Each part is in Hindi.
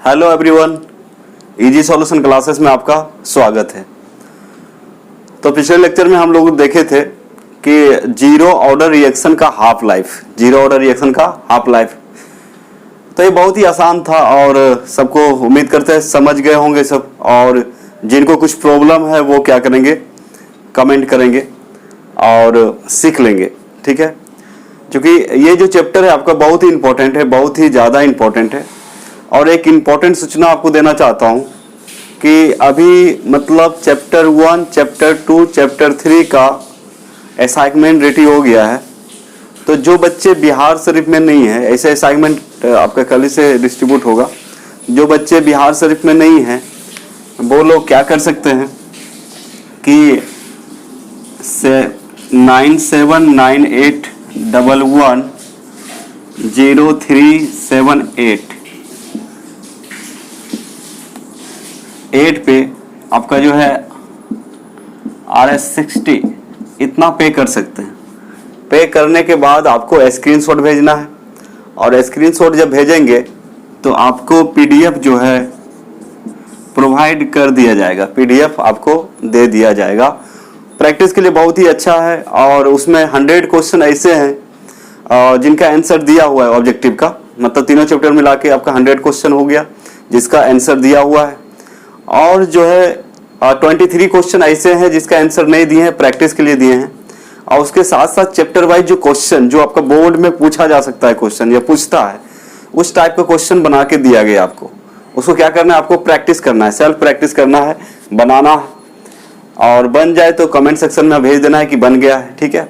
Hello everyone, easy solution classes में आपका स्वागत है। तो पिछले लेक्चर में हम लोग देखे थे कि जीरो ऑर्डर रिएक्शन का हाफ लाइफ, तो ये बहुत ही आसान था और सबको उम्मीद करते हैं समझ गए होंगे सब। और जिनको कुछ प्रॉब्लम है वो क्या करेंगे, कमेंट करेंगे और सीख लेंगे, ठीक है। क्योंकि ये जो चैप्टर है आपका बहुत ही इंपॉर्टेंट है, बहुत ही ज़्यादा इंपॉर्टेंट है। और एक इम्पॉर्टेंट सूचना आपको देना चाहता हूँ कि अभी मतलब चैप्टर 1, चैप्टर 2, चैप्टर 3 का असाइनमेंट रेडी हो गया है। तो जो बच्चे बिहार शरीफ में नहीं है, ऐसे असाइनमेंट आपका कल ही से डिस्ट्रीब्यूट होगा। जो बच्चे बिहार शरीफ में नहीं हैं वो लोग क्या कर सकते हैं कि 9798110378 पे आपका जो है RS60 इतना पे कर सकते हैं। पे करने के बाद आपको स्क्रीनशॉट भेजना है और स्क्रीनशॉट जब भेजेंगे तो आपको PDF जो है प्रोवाइड कर दिया जाएगा, PDF आपको दे दिया जाएगा। प्रैक्टिस के लिए बहुत ही अच्छा है और उसमें 100 क्वेश्चन ऐसे हैं जिनका आंसर दिया हुआ है ऑब्जेक्टिव का, मतलब तीनों चैप्टर मिला के आपका 100 क्वेश्चन हो गया जिसका आंसर दिया हुआ है। और जो है 23 क्वेश्चन ऐसे हैं जिसका आंसर नहीं दिए हैं, प्रैक्टिस के लिए दिए हैं। और उसके साथ साथ चैप्टर वाइज जो क्वेश्चन जो आपका बोर्ड में पूछा जा सकता है क्वेश्चन या पूछता है, उस टाइप का क्वेश्चन बना के दिया गया आपको। उसको क्या करना है, आपको प्रैक्टिस करना है, सेल्फ प्रैक्टिस करना है, बनाना है। और बन जाए तो कमेंट सेक्शन में भेज देना है कि बन गया है, ठीक है।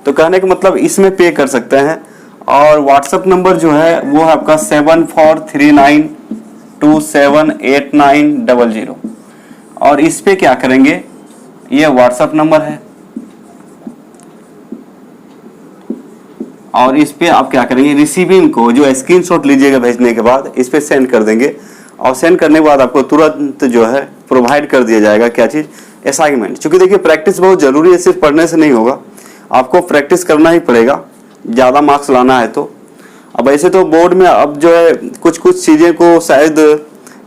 तो कहने का मतलब इसमें पे कर सकते हैं। और व्हाट्सएप नंबर जो है वो है आपका 7439278900। और इस पे क्या करेंगे, ये व्हाट्सएप नंबर है और इस पे आप क्या करेंगे, रिसीविंग को जो स्क्रीनशॉट लीजिएगा भेजने के बाद इस पे सेंड कर देंगे। और सेंड करने के बाद आपको तुरंत जो है प्रोवाइड कर दिया जाएगा क्या चीज़, असाइनमेंट। क्योंकि देखिए प्रैक्टिस बहुत ज़रूरी है, सिर्फ पढ़ने से नहीं होगा, आपको प्रैक्टिस करना ही पड़ेगा ज़्यादा मार्क्स लाना है तो। अब ऐसे तो बोर्ड में अब जो है कुछ कुछ चीज़ें को शायद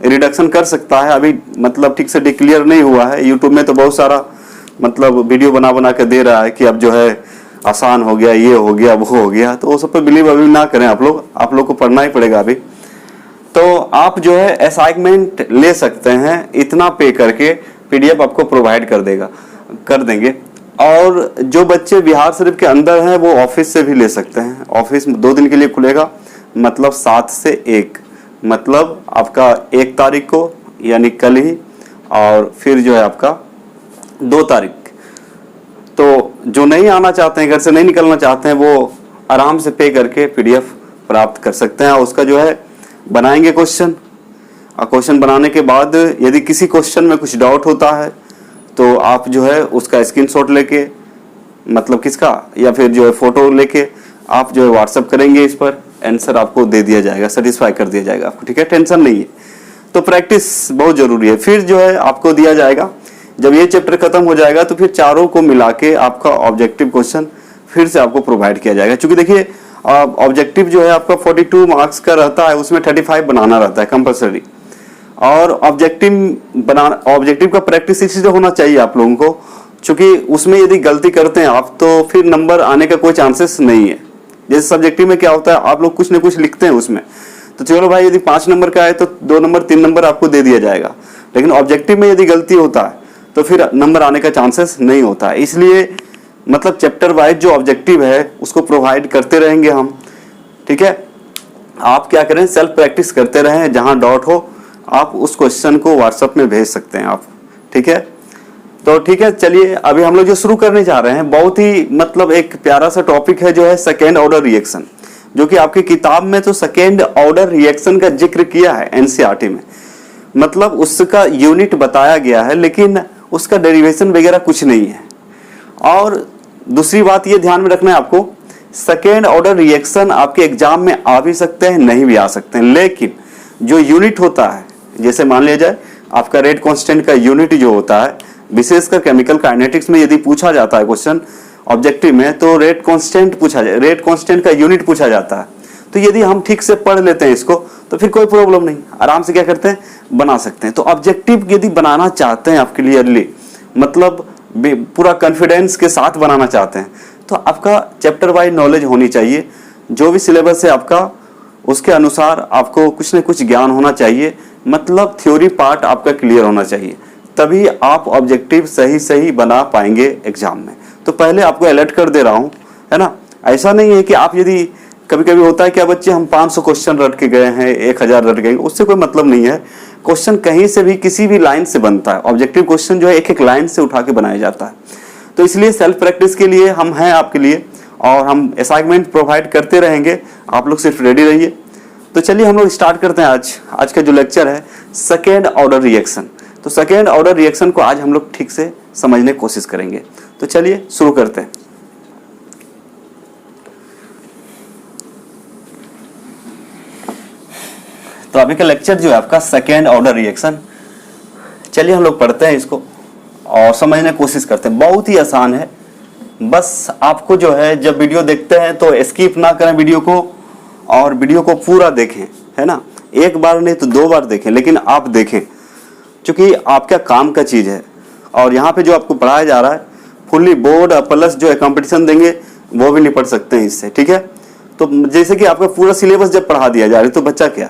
रिडक्शन कर सकता है, अभी मतलब ठीक से डिक्लेयर नहीं हुआ है। यूट्यूब में तो बहुत सारा मतलब वीडियो बना बना के दे रहा है कि अब जो है आसान हो गया, ये हो गया, वो हो गया। तो वो सब पे बिलीव अभी ना करें आप लोग को पढ़ना ही पड़ेगा अभी। तो आप जो है असाइनमेंट ले सकते हैं, इतना पे करके PDF आपको प्रोवाइड कर देंगे। और जो बच्चे बिहार शरीफ के अंदर हैं वो ऑफिस से भी ले सकते हैं। ऑफिस 2 दिन के लिए खुलेगा, मतलब 7 से 1, मतलब आपका 1 तारीख को यानी कल ही, और फिर जो है आपका 2 तारीख। तो जो नहीं आना चाहते हैं, घर से नहीं निकलना चाहते हैं, वो आराम से पे करके PDF प्राप्त कर सकते हैं। और उसका जो है बनाएंगे क्वेश्चन, और क्वेश्चन बनाने के बाद यदि किसी क्वेश्चन में कुछ डाउट होता है तो आप जो है उसका स्क्रीनशॉट लेके, मतलब किसका, या फिर जो है फोटो लेके आप जो है व्हाट्सएप करेंगे, इस पर आंसर आपको दे दिया जाएगा, सेटिस्फाई कर दिया जाएगा आपको, ठीक है। टेंशन नहीं है। तो प्रैक्टिस बहुत जरूरी है। फिर जो है आपको दिया जाएगा, जब ये चैप्टर खत्म हो जाएगा तो फिर चारों को मिला के आपका ऑब्जेक्टिव क्वेश्चन फिर से आपको प्रोवाइड किया जाएगा। क्योंकि देखिए ऑब्जेक्टिव जो है आपका 42 मार्क्स का रहता है, उसमें 35 बनाना रहता है कंपलसरी। और ऑब्जेक्टिव का प्रैक्टिस इसलिए होना चाहिए आप लोगों को, क्योंकि उसमें यदि गलती करते हैं आप तो फिर नंबर आने का कोई चांसेस नहीं है। जैसे सब्जेक्टिव में क्या होता है, आप लोग कुछ ना कुछ लिखते हैं उसमें, तो चलो भाई यदि 5 नंबर का है तो 2 नंबर 3 नंबर आपको दे दिया जाएगा। लेकिन ऑब्जेक्टिव में यदि गलती होता है तो फिर नंबर आने का चांसेस नहीं होता है। इसलिए मतलब चैप्टर वाइज जो ऑब्जेक्टिव है उसको प्रोवाइड करते रहेंगे हम, ठीक है। आप क्या करें, सेल्फ प्रैक्टिस करते रहें, जहां डाउट हो आप उस क्वेश्चन को व्हाट्सएप में भेज सकते हैं आप, ठीक है। तो ठीक है, चलिए अभी हम लोग जो शुरू करने जा रहे हैं बहुत ही मतलब एक प्यारा सा टॉपिक है जो है सेकेंड ऑर्डर रिएक्शन, जो कि आपकी किताब में तो सेकेंड ऑर्डर रिएक्शन का जिक्र किया है NCERT में, मतलब उसका यूनिट बताया गया है, लेकिन उसका डेरिवेशन वगैरह कुछ नहीं है। और दूसरी बात ये ध्यान में रखना है आपको, सेकेंड ऑर्डर रिएक्शन आपके एग्जाम में आ भी सकते हैं, नहीं भी आ सकते हैं। लेकिन जो यूनिट होता है, जैसे मान लिया जाए आपका रेट कांस्टेंट का यूनिट जो होता है, विशेषकर केमिकल काइनेटिक्स में यदि पूछा जाता है क्वेश्चन ऑब्जेक्टिव में, तो रेट कांस्टेंट का यूनिट पूछा जाता है। तो यदि हम ठीक से पढ़ लेते हैं इसको तो फिर कोई प्रॉब्लम नहीं, आराम से क्या करते हैं, बना सकते हैं। तो ऑब्जेक्टिव यदि बनाना चाहते हैं आप क्लियरली, मतलब पूरा कॉन्फिडेंस के साथ बनाना चाहते हैं, तो आपका चैप्टर वाइज नॉलेज होनी चाहिए। जो भी सिलेबस है आपका उसके अनुसार आपको कुछ न कुछ ज्ञान होना चाहिए, मतलब थ्योरी पार्ट आपका क्लियर होना चाहिए, तभी आप ऑब्जेक्टिव सही सही बना पाएंगे एग्जाम में। तो पहले आपको अलर्ट कर दे रहा हूँ, है ना। ऐसा नहीं है कि आप यदि कभी कभी होता है क्या बच्चे हम 500 क्वेश्चन रट के गए हैं, 1000 रट गए, उससे कोई मतलब नहीं है। क्वेश्चन कहीं से भी किसी भी लाइन से बनता है, ऑब्जेक्टिव क्वेश्चन जो है एक एक लाइन से उठा के बनाया जाता है। तो इसलिए सेल्फ प्रैक्टिस के लिए हम हैं आपके लिए, और हम असाइनमेंट प्रोवाइड करते रहेंगे, आप लोग सिर्फ रेडी रहिए। तो चलिए हम लोग स्टार्ट करते हैं आज का जो लेक्चर है, सेकेंड ऑर्डर रिएक्शन। तो सेकेंड ऑर्डर रिएक्शन को आज हम लोग ठीक से समझने की कोशिश करेंगे। तो चलिए शुरू करते हैं। तो अभी का लेक्चर जो है आपका सेकेंड ऑर्डर रिएक्शन, चलिए हम लोग पढ़ते हैं इसको और समझने की कोशिश करते हैं। बहुत ही आसान है, बस आपको जो है जब वीडियो देखते हैं तो स्किप ना करें वीडियो को, और वीडियो को पूरा देखें, है ना। एक बार नहीं तो 2 बार देखें, लेकिन आप देखें, क्योंकि आपका काम का चीज़ है। और यहाँ पे जो आपको पढ़ाया जा रहा है फुल्ली बोर्ड प्लस जो है कंपटीशन देंगे वो भी नहीं पढ़ सकते हैं इससे, ठीक है। तो जैसे कि आपका पूरा सिलेबस जब पढ़ा दिया जा रहा है तो बच्चा क्या,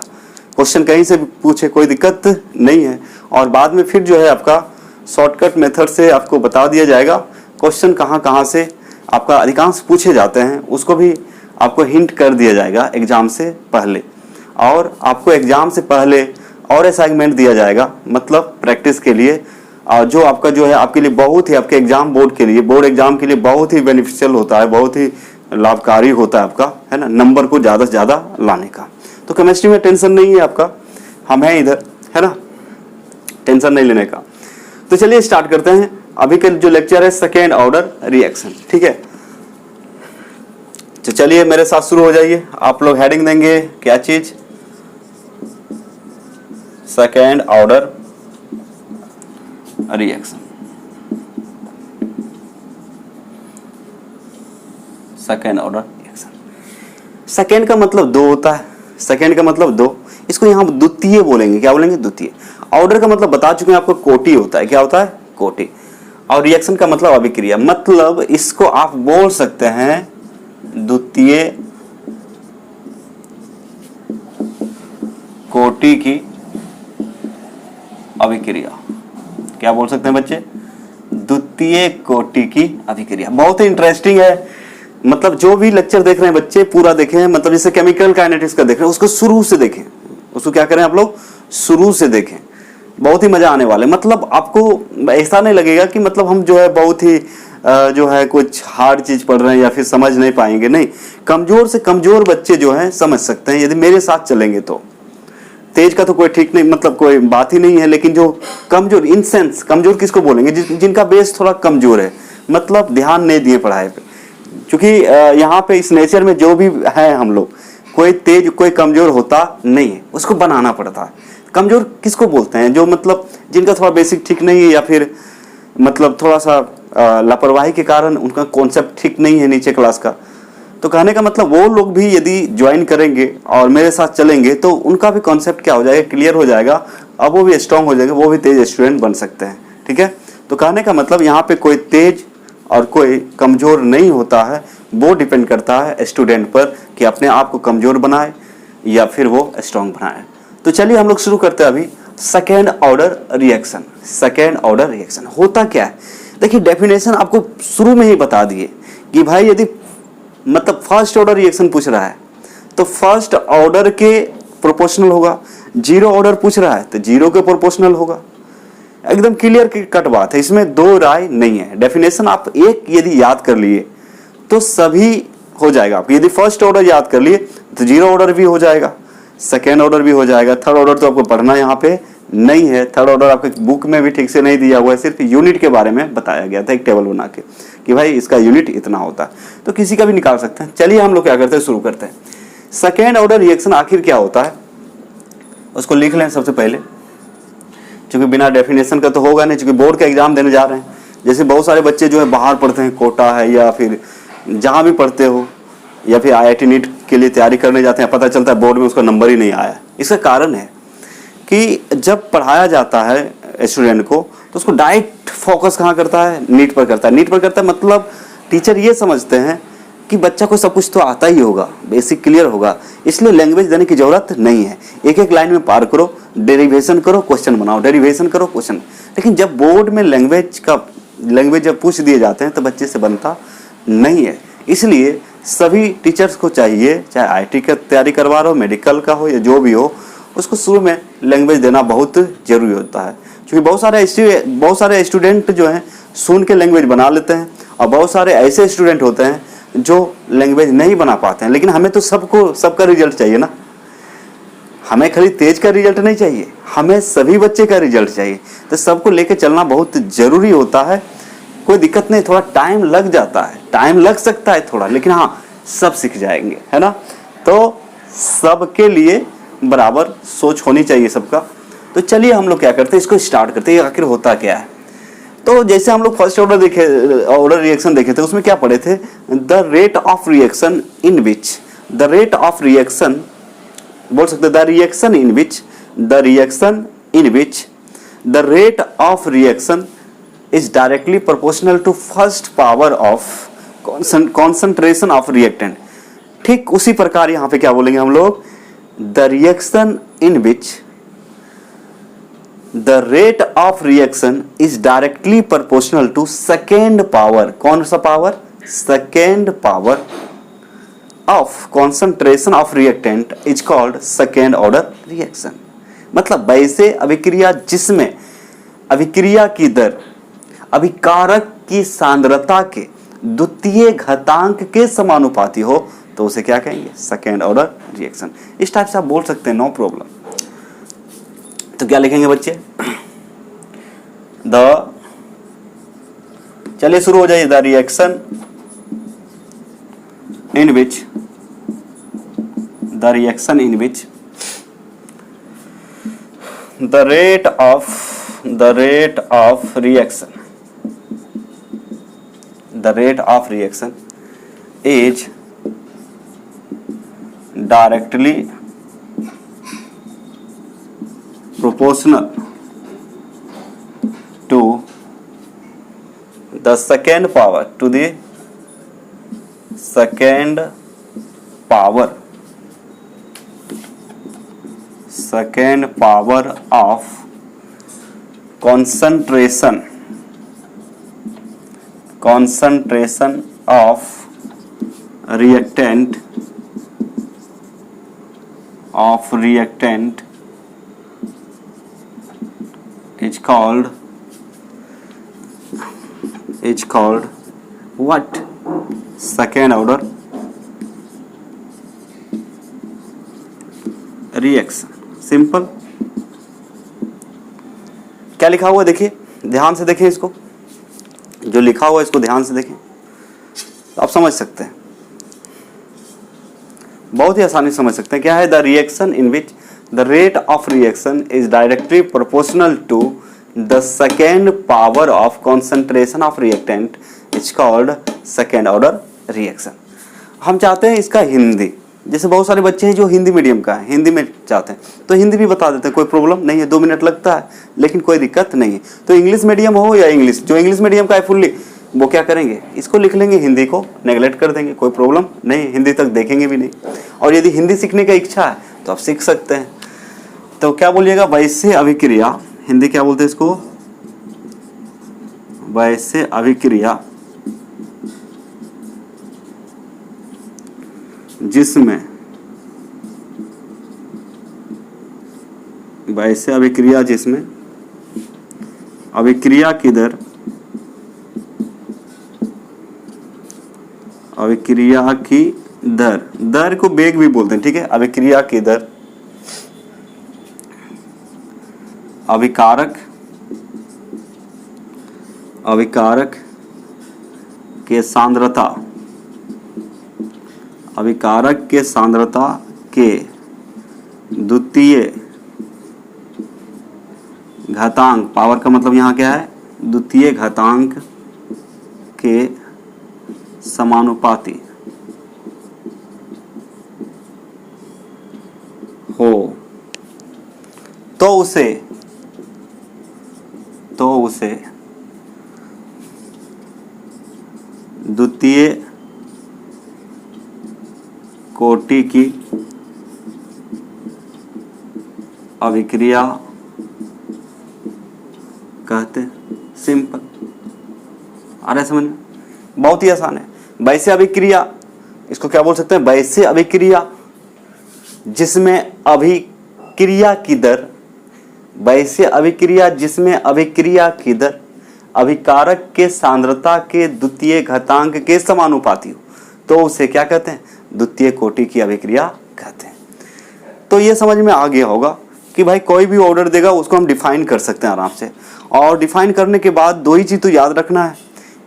क्वेश्चन कहीं से भी पूछे कोई दिक्कत नहीं है। और बाद में फिर जो है आपका शॉर्टकट मेथड से आपको बता दिया जाएगा क्वेश्चन कहाँ कहाँ से आपका अधिकांश पूछे जाते हैं, उसको भी आपको हिंट कर दिया जाएगा एग्जाम से पहले। और आपको एग्जाम से पहले और असाइनमेंट दिया जाएगा, मतलब प्रैक्टिस के लिए, जो आपका जो है आपके लिए बहुत ही, आपके एग्जाम बोर्ड के लिए, बोर्ड एग्जाम के लिए बहुत ही बेनिफिशियल होता है, बहुत ही लाभकारी होता है आपका, है ना, नंबर को ज़्यादा से ज़्यादा लाने का। तो केमिस्ट्री में टेंशन नहीं है आपका, हम हैं इधर, है ना, टेंशन नहीं लेने का। तो चलिए स्टार्ट करते हैं। अभी का जो लेक्चर है सेकेंड ऑर्डर रिएक्शन, ठीक है। तो चलिए मेरे साथ शुरू हो जाइए। आप लोग हेडिंग देंगे क्या चीज, second order reaction. Second order reaction, second का मतलब 2 होता है, सेकेंड का मतलब 2, इसको यहाँ द्वितीय बोलेंगे, क्या बोलेंगे, द्वितीय। ऑर्डर का मतलब बता चुके हैं आपको, कोटि होता है, क्या होता है, कोटि। और रिएक्शन का मतलब अभिक्रिया, मतलब इसको आप बोल सकते हैं द्वितीय कोटि की अभिक्रिया। क्या बोल सकते हैं बच्चे, द्वितीय कोटि की अभिक्रिया। बहुत ही इंटरेस्टिंग है, मतलब जो भी लेक्चर देख रहे हैं बच्चे पूरा देखें, मतलब जैसे केमिकल काइनेटिक्स का देख रहे हैं उसको शुरू से देखें, उसको क्या करें आप लोग, शुरू से देखें, बहुत ही मजा आने वाले। मतलब आपको ऐसा नहीं लगेगा कि मतलब हम जो है बहुत ही जो है कुछ हार्ड चीज पढ़ रहे हैं या फिर समझ नहीं पाएंगे, नहीं, कमजोर से कमजोर बच्चे जो हैं समझ सकते हैं यदि मेरे साथ चलेंगे तो। तेज का तो कोई ठीक नहीं, मतलब कोई बात ही नहीं है, लेकिन जो कमजोर, इन सेंस कमजोर किसको बोलेंगे, जिनका बेस थोड़ा कमजोर है, मतलब ध्यान नहीं दिए पढ़ाई पे। क्योंकि यहाँ पे इस नेचर में जो भी है हम लोग, कोई तेज कोई कमजोर होता नहीं है, उसको बनाना पड़ता है। कमजोर किसको बोलते हैं, जो मतलब जिनका थोड़ा बेसिक ठीक नहीं है, या फिर मतलब थोड़ा सा लापरवाही के कारण उनका कॉन्सेप्ट ठीक नहीं है नीचे क्लास का। तो कहने का मतलब वो लोग भी यदि ज्वाइन करेंगे और मेरे साथ चलेंगे तो उनका भी कॉन्सेप्ट क्या हो जाएगा, क्लियर हो जाएगा, अब वो भी स्ट्रांग हो जाएंगे, वो भी तेज स्टूडेंट बन सकते हैं, ठीक है। तो कहने का मतलब यहाँ पे कोई तेज और कोई कमजोर नहीं होता है, वो डिपेंड करता है स्टूडेंट पर कि अपने आप को कमजोर बनाए या फिर वो स्ट्रांग बनाए। तो चलिए हम लोग शुरू करते हैं अभी second order reaction. Second order reaction होता क्या है, देखिए डेफिनेशन आपको शुरू में ही बता दिए कि भाई यदि मतलब फर्स्ट ऑर्डर रिएक्शन पूछ रहा है तो फर्स्ट ऑर्डर के प्रोपोर्शनल होगा, जीरो ऑर्डर पूछ रहा है तो जीरो के प्रोपोर्शनल होगा। एकदम क्लियर कट बात है, इसमें 2 राय नहीं है। डेफिनेशन आप एक यदि याद कर लिए तो सभी हो जाएगा। आप यदि फर्स्ट ऑर्डर याद कर लिए तो जीरो ऑर्डर भी हो जाएगा, सेकेंड ऑर्डर भी हो जाएगा, थर्ड ऑर्डर तो आपको पढ़ना यहाँ पे नहीं है। थर्ड ऑर्डर आपके बुक में भी ठीक से नहीं दिया हुआ है, सिर्फ यूनिट के बारे में बताया गया था एक टेबल बना के कि भाई इसका यूनिट इतना होता है, तो किसी का भी निकाल सकते हैं। चलिए हम लोग क्या करते हैं, शुरू करते हैं। सेकेंड ऑर्डर रिएक्शन आखिर क्या होता है उसको लिख लें सबसे पहले, क्योंकि बिना डेफिनेशन का तो होगा नहीं, क्योंकि बोर्ड का एग्जाम देने जा रहे हैं। जैसे बहुत सारे बच्चे जो है बाहर पढ़ते हैं, कोटा है या फिर जहाँ भी पढ़ते हो, या फिर IIT नीट के लिए तैयारी करने जाते हैं, पता चलता है बोर्ड में उसका नंबर ही नहीं आया। इसका कारण है कि जब पढ़ाया जाता है स्टूडेंट को तो उसको डायरेक्ट फोकस कहाँ करता है, नीट पर करता है। नीट पर करता है मतलब टीचर ये समझते हैं कि बच्चा को सब कुछ तो आता ही होगा, बेसिक क्लियर होगा, इसलिए लैंग्वेज देने की जरूरत नहीं है। एक एक लाइन में पार करो, डेरिवेशन करो, क्वेश्चन बनाओ, डेरिवेशन करो, क्वेश्चन। लेकिन जब बोर्ड में लैंग्वेज जब पूछ दिए जाते हैं तो बच्चे से बनता नहीं है। इसलिए सभी टीचर्स को चाहिए, चाहे आईटी का तैयारी करवा रहे हो, मेडिकल का हो या जो भी हो, उसको शुरू में लैंग्वेज देना बहुत जरूरी होता है। क्योंकि बहुत सारे स्टूडेंट जो हैं सुन के लैंग्वेज बना लेते हैं और बहुत सारे ऐसे स्टूडेंट होते हैं जो लैंग्वेज नहीं बना पाते हैं। लेकिन हमें तो सबका रिजल्ट चाहिए ना, हमें खाली तेज का रिजल्ट नहीं चाहिए, हमें सभी बच्चे का रिजल्ट चाहिए। तो सबको लेके चलना बहुत जरूरी होता है। कोई दिक्कत नहीं, थोड़ा टाइम लग जाता है, टाइम लग सकता है थोड़ा, लेकिन हाँ सब सीख जाएंगे, है ना। तो सबके लिए बराबर सोच होनी चाहिए सबका। तो चलिए हम लोग क्या करते हैं, इसको स्टार्ट करते हैं, आखिर होता क्या है। तो जैसे हम लोग फर्स्ट ऑर्डर रिएक्शन देखे थे, उसमें क्या पढ़े थे, the rate of reaction in which, the rate of reaction बोल सकते, the reaction in which the rate of reaction is directly proportional to first power of concentration of reactant. ठीक उसी प्रकार यहां पे क्या बोलेंगे हम लोग, the reaction in which the rate of reaction is directly proportional to second power, कौन सा power, second power of concentration of reactant is called second order reaction. मतलब वैसे अभिक्रिया जिसमें अभिक्रिया की दर अभिकारक की सांद्रता के द्वितीय घातांक के समानुपाती हो तो उसे क्या कहेंगे, सेकेंड ऑर्डर रिएक्शन। इस टाइप से आप बोल सकते हैं, नो प्रॉब्लम। तो क्या लिखेंगे बच्चे, चलिए शुरू हो जाइए, the reaction in which the reaction in which the rate of reaction is directly proportional to the second power of concentration of reactant is called what, second order reaction. Simple. क्या लिखा हुआ है देखिए, ध्यान से देखें, इसको जो लिखा हुआ है इसको ध्यान से देखें तो आप समझ सकते हैं, बहुत ही आसानी से समझ सकते हैं। क्या है, the reaction in which the rate of reaction is directly proportional to the second power of concentration of reactant is called second order reaction. हम चाहते हैं इसका हिंदी, जैसे बहुत सारे बच्चे हैं जो हिंदी मीडियम का है, हिंदी में चाहते हैं तो हिंदी भी बता देते हैं, कोई प्रॉब्लम नहीं है, 2 मिनट लगता है लेकिन कोई दिक्कत नहीं है। तो इंग्लिश मीडियम हो या इंग्लिश, जो इंग्लिश मीडियम का है फुल्ली, वो क्या करेंगे, इसको लिख लेंगे, हिंदी को नेगलेक्ट कर देंगे, कोई प्रॉब्लम नहीं, हिंदी तक देखेंगे भी नहीं। और यदि हिंदी सीखने का इच्छा है तो आप सीख सकते हैं। तो क्या बोलिएगा, वैसे अभिक्रिया, हिंदी क्या बोलते हैं इसको, वैसे अभिक्रिया जिसमें वैसे अभिक्रिया जिसमें अभिक्रिया की दर दर को वेग भी बोलते हैं, ठीक है। अभिक्रिया की दर अभिकारक के सांद्रता के द्वितीय घातांक, पावर का मतलब यहाँ क्या है, द्वितीय घातांक के समानुपाती हो तो उसे द्वितीय कोटि की अभिक्रिया कहते हैं। सिंपल, आ रहा है समझ में? बहुत ही आसान है। वैसे अभिक्रिया, इसको क्या बोल सकते हैं? वैसे अभिक्रिया जिसमें अभिक्रिया की दर, वैसे अभिक्रिया जिसमें अभिक्रिया की दर अभिकारक के सांद्रता के द्वितीय घातांक के समानुपाती हो, तो उसे क्या कहते हैं? द्वितीय कोटि की अभिक्रिया कहते हैं। तो ये समझ में आ गया होगा कि भाई कोई भी ऑर्डर देगा उसको हम डिफाइन कर सकते हैं आराम से। और डिफाइन करने के बाद दो ही चीज तो याद रखना है,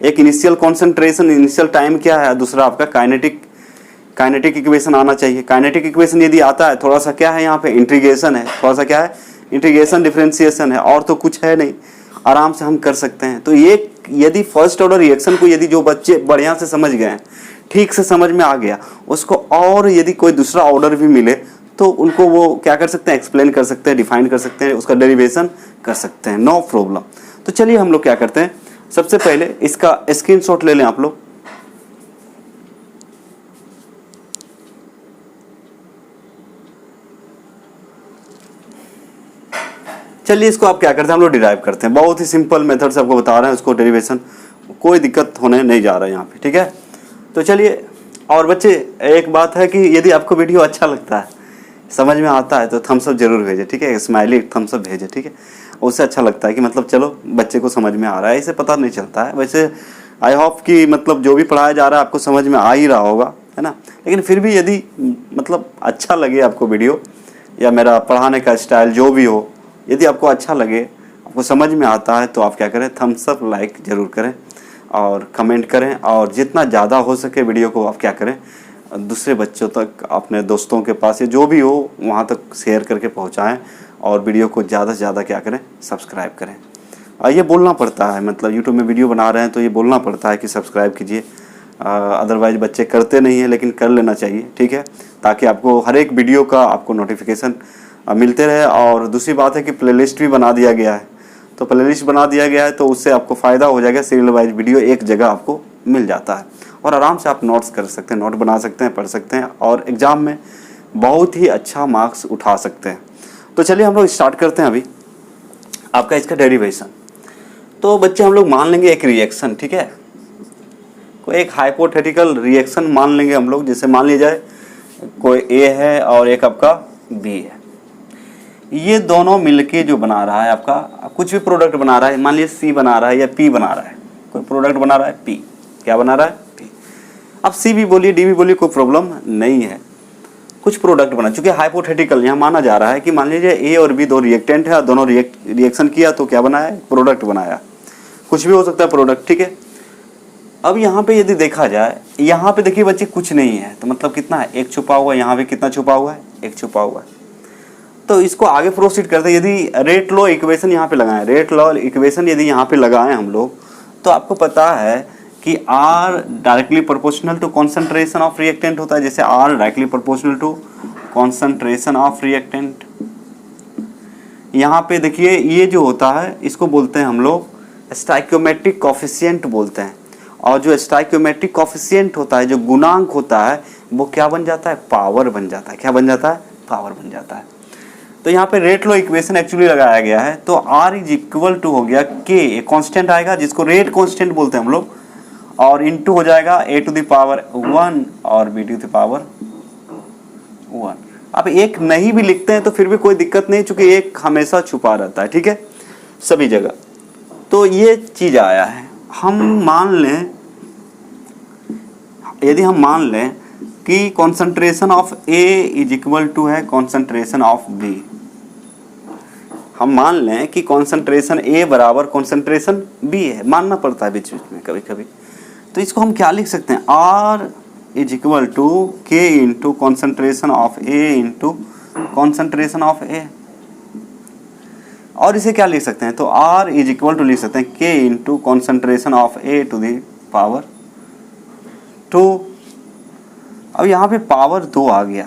एक इनिशियल कॉन्सेंट्रेशन, इनिशियल टाइम क्या है, दूसरा आपका काइनेटिक इक्वेशन आना चाहिए। काइनेटिक इक्वेशन यदि आता है, थोड़ा सा क्या है यहाँ पे इंटीग्रेशन है, थोड़ा सा क्या है इंटीग्रेशन डिफरेंशिएशन है, और तो कुछ है नहीं, आराम से हम कर सकते हैं। तो ये यदि फर्स्ट ऑर्डर रिएक्शन को यदि जो बच्चे बढ़िया से समझ गए हैं, ठीक से समझ में आ गया उसको, और यदि कोई दूसरा ऑर्डर भी मिले तो उनको वो क्या कर सकते हैं? एक्सप्लेन कर सकते हैं, डिफाइन कर सकते हैं, उसका डेरिवेशन कर सकते हैं, नो प्रॉब्लम। तो चलिए हम लोग क्या करते हैं, सबसे पहले इसका स्क्रीनशॉट ले लें आप लोग। चलिए इसको आप क्या करते हैं, हम लोग डिराइव करते हैं। बहुत ही सिंपल मेथड से आपको बता रहे हैं, उसको डेरिवेशन कोई दिक्कत होने नहीं जा रहा है यहाँ पे, ठीक है? तो चलिए, और बच्चे एक बात है कि यदि आपको वीडियो अच्छा लगता है, समझ में आता है, तो थम्स अप जरूर भेजें, ठीक है? स्माइली थम्स अप भेजें, ठीक है? उससे अच्छा लगता है कि मतलब चलो बच्चे को समझ में आ रहा है, इसे पता नहीं चलता है। वैसे आई होप कि मतलब जो भी पढ़ाया जा रहा है आपको समझ में आ ही रहा होगा, है ना? लेकिन फिर भी यदि मतलब अच्छा लगे आपको वीडियो या मेरा पढ़ाने का स्टाइल जो भी हो, यदि आपको अच्छा लगे, आपको समझ में आता है, तो आप क्या करें, थम्स अप लाइक ज़रूर करें और कमेंट करें, और जितना ज़्यादा हो सके वीडियो को आप क्या करें, दूसरे बच्चों तक, अपने दोस्तों के पास या जो भी हो वहाँ तक शेयर करके पहुँचाएं, और वीडियो को ज़्यादा से ज़्यादा क्या करें, सब्सक्राइब करें। ये बोलना पड़ता है, मतलब यूट्यूब में वीडियो बना रहे हैं तो ये बोलना पड़ता है कि सब्सक्राइब कीजिए, अदरवाइज बच्चे करते नहीं हैं, लेकिन कर लेना चाहिए, ठीक है? ताकि आपको हर एक वीडियो का आपको नोटिफिकेशन मिलते रहे। और दूसरी बात है कि प्लेलिस्ट भी बना दिया गया है, तो प्लेलिस्ट बना दिया गया है तो उससे आपको फ़ायदा हो जाएगा, सीरियल वाइज वीडियो एक जगह आपको मिल जाता है, और आराम से आप नोट्स कर सकते हैं, नोट बना सकते हैं, पढ़ सकते हैं, और एग्ज़ाम में बहुत ही अच्छा मार्क्स उठा सकते हैं। तो चलिए हम लोग स्टार्ट करते हैं अभी आपका इसका डेरिवेशन। तो बच्चे हम लोग मान लेंगे एक रिएक्शन, ठीक है? कोई एक हाइपोथेटिकल रिएक्शन मान लेंगे हम लोग, जैसे मान लिया जाए कोई ए है और एक आपका बी है, ये दोनों मिलके जो बना रहा है आपका कुछ भी प्रोडक्ट बना रहा है, मान लीजिए सी बना रहा है या पी बना रहा है, कोई प्रोडक्ट बना रहा है पी, क्या बना रहा है? पी। अब सी भी बोलिए, डी भी बोलिए, कोई प्रॉब्लम नहीं है, कुछ प्रोडक्ट बना, चूंकि हाइपोथेटिकल यहाँ माना जा रहा है कि मान लीजिए ए और बी दो रिएक्टेंट है, दोनों रिएक्शन किया तो क्या बनाया? प्रोडक्ट बनाया, कुछ भी हो सकता है प्रोडक्ट, ठीक है? अब यहाँ पे यदि देखा जाए, यहाँ पे देखिए बच्चे कुछ नहीं है, तो मतलब कितना है? एक छुपा हुआ है, यहाँ पे कितना छुपा हुआ है? एक छुपा हुआ है। तो इसको आगे प्रोसीड करते हैं, यदि रेट लॉ इक्वेशन यहाँ पे लगाएं, रेट लॉ इक्वेशन यदि यहाँ पे लगाएं हम लोग, तो आपको पता है कि R directly proportional to concentration of reactant होता है, जैसे R directly proportional to concentration of reactant. यहाँ पे देखिए ये जो होता है इसको बोलते हैं हम लोग स्टाइक्योमेट्रिक कॉफिशिएंट बोलते हैं, और जो स्टाइक्योमेट्रिक कॉफिशिएंट होता है, जो गुणांक होता है, वो क्या बन जाता है? पावर बन जाता है। क्या बन जाता है? पावर बन जाता है। तो यहाँ पे रेट लॉ इक्वेशन एक्चुअली लगाया गया है, तो R इज इक्वल टू हो गया K, एक कांस्टेंट आएगा जिसको रेट कांस्टेंट बोलते हैं हम लोग, और इनटू हो जाएगा A टू द पावर 1 और B टू द पावर 1। अब एक नहीं भी लिखते हैं तो फिर भी कोई दिक्कत नहीं, चूंकि एक हमेशा छुपा रहता है, ठीक है, सभी जगह। तो ये चीज आया है। हम मान लें, यदि हम मान लें कि concentration of A is equal to है कॉन्सेंट्रेशन ऑफ B, हम मान लें कि कॉन्सेंट्रेशन A बराबर कॉन्सेंट्रेशन B है, मानना पड़ता है बीच बीच में कभी कभी, तो इसको हम क्या लिख सकते हैं? R is equal to K into concentration of A into concentration of A, और इसे क्या लिख सकते हैं? तो R इज इक्वल टू लिख सकते हैं K into concentration of A to the power 2। अब यहाँ पे पावर 2 आ गया,